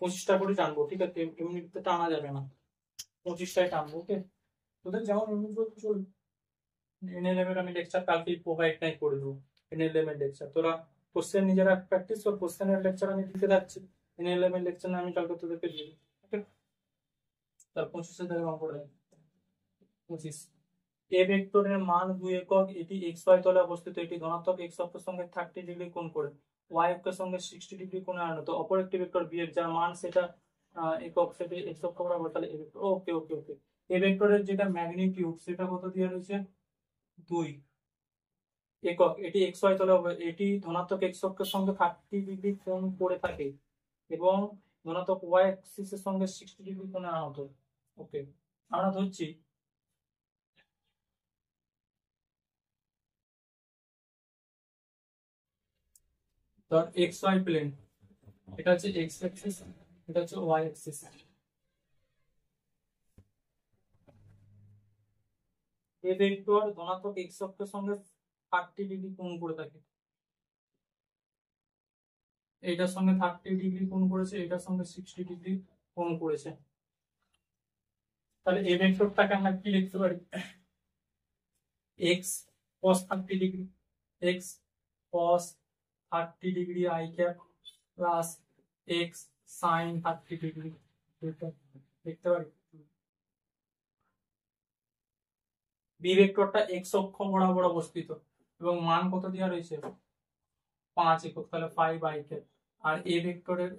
[SPEAKER 1] 25টা করে টানবো, ঠিক আছে? এমনিতে টানা যাবে না, 25টায় টানবো। ওকে, তোদের যেমন এমনি চলবে। এনএলএম এর আমি লেকচার কালকেই প্রোভাইড নাই করে দেবো, এনএলএম এর লেকচার তোরা কোশ্চেন নিজেরা প্র্যাকটিস কর, কোশ্চেনের লেকচার আমি দিতে যাচ্ছি, এনএলএম এর লেকচার আমি কালকে তোদেরকে দিয়ে দেবো। ওকে, তার 25 থেকে অঙ্ক দেয়। 25, এ ভেক্টরের মান 2 একক, এটি এক্স ওয়াই তলে অবস্থিত, এটি ধনাত্মক এক্স অক্ষের সঙ্গে 30 ডিগ্রি কোণ করে ওয়াই অক্ষের সঙ্গে 60 ডিগ্রি কোণে আনত। অপর একটি ভেক্টর বি এর যার মান সেটা একক, সেটি এক্স অক্ষ বরাবর, তাহলে ওকে ওকে ওকে, এ ভেক্টরের যেটা ম্যাগনিটিউড সেটা কত দেওয়া রয়েছে? 2 একক, এটি এক্স ওয়াই তলে এটি ধনাত্মক এক্স অক্ষের সঙ্গে 30 ডিগ্রি কোণ করে থাকে এবং ধনাত্মক ওয়াই অ্যাক্সিস এর সঙ্গে 60 ডিগ্রি কোণে আনত। ওকে, আমরা ধরছি ধর এক্স ওয়াই প্লেন, এটা হচ্ছে এক্স অ্যাক্সিস, এটা হচ্ছে ওয়াই অ্যাক্সিস। এই ভেক্টর ধনাত্মক এক্স অক্ষের সঙ্গে 30 ডিগ্রি কোণ করে থাকে, এইটার সঙ্গে 30 ডিগ্রি কোণ করেছে, এটার সঙ্গে 60 ডিগ্রি কোণ করেছে। তাহলে এই ভেক্টরটাকে আমরা কি লিখতে পারি? x cos 30 degree, x cos 30 degree i cap plus x sin 30 degree, লিখতে পারি। বি ভেক্টরটা x অক্ষ বরাবর অবস্থিত এবং মান কত দেওয়া রয়েছে? 5 একক, তাহলে 5 i ক্যাপ। আর এ ভেক্টরের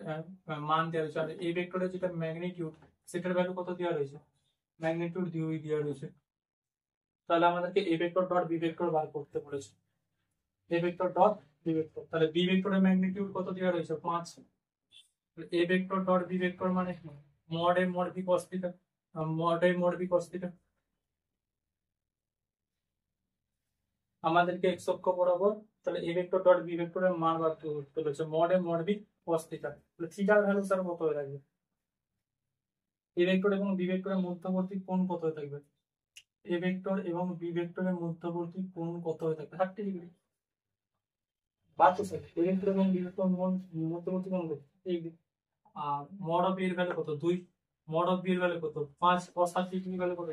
[SPEAKER 1] মান দেওয়া রয়েছে, আর এ ভেক্টরের যেটা ম্যাগনিটিউড সেটার ভ্যালু কত দেওয়া রয়েছে? ম্যাগনিটিউড 2 দেওয়া রয়েছে। তাহলে আমাদেরকে A vector dot B vector বার করতে বলেছে, A vector dot B vector. তাহলে বি ভেক্টরের ম্যাগনিটিউড কত দেওয়া রয়েছে? 5। A vector dot B vector মানে কি? Mod A mod B cos theta, mod A mod B cos theta. আমাদেরকে এক্স অক্ষ বরাবর, তাহলে এ ভেক্টর ডট বি ভেক্টরের মান বার করতে বলেছে, mod A mod B cos theta. তাহলে থিটার ভ্যালু স্যার কত হয়ে থাকবে? এ ভেক্টর এবং বি ভেক্টরের মধ্যবর্তী কোণ কত হয়ে থাকবে? এ ভেক্টর এবং বি ভেক্টরের মধ্যবর্তী কোণ কত হয়ে থাকবে? 30 ডিগ্রি। বাচ্চা স্যার, এ ভেক্টর এবং বি ভেক্টর মধ্যবর্তী কোণ কত? এই। আর মড অফ এর ভ্যালু কত? 2। মড অফ বি এর ভ্যালু কত? 5। cos 30 ডিগ্রি ভ্যালু কত?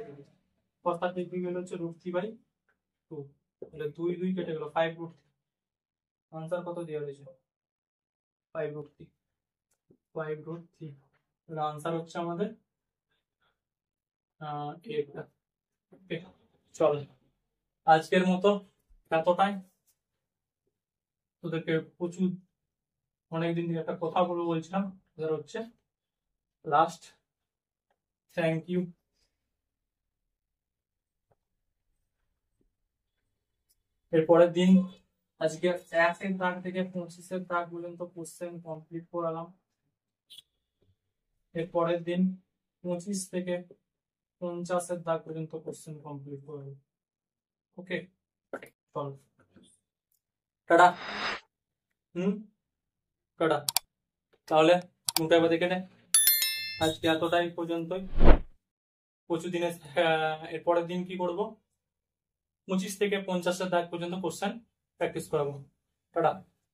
[SPEAKER 1] cos 30 ডিগ্রি ভ্যালু হচ্ছে √3/2। তাহলে 2 2 কেটে গেল, 5√3। आंसर কত দেওয়া রয়েছে? 5√3, 5√3। তাহলে आंसर হচ্ছে আমাদের এটা। চল, আজকের মতো এতটাই। তোদেরকে প্রচুর অনেকদিন থেকে একটা কথা বলবো বলছিলাম, এবার হচ্ছে লাস্ট। Thank you. এরপরের দিন আজকে 1-এর দাগ থেকে 25-এর দাগ পর্যন্ত কোশ্চেন কমপ্লিট করালাম। এরপরের দিন 25 থেকে 50-এর দাগ পর্যন্ত কোশ্চেন কমপ্লিট করাবো। ওকে, চল টাটা। টাটা। তাহলে মুখটা এবার দেখে নে, আজকে এতটাই পর্যন্তই। প্রচুর দিনের এরপরের দিন কি করব? 25 থেকে 50-এর দাগ পর্যন্ত কোশ্চেন প্র্যাকটিস করাবো। টাটা।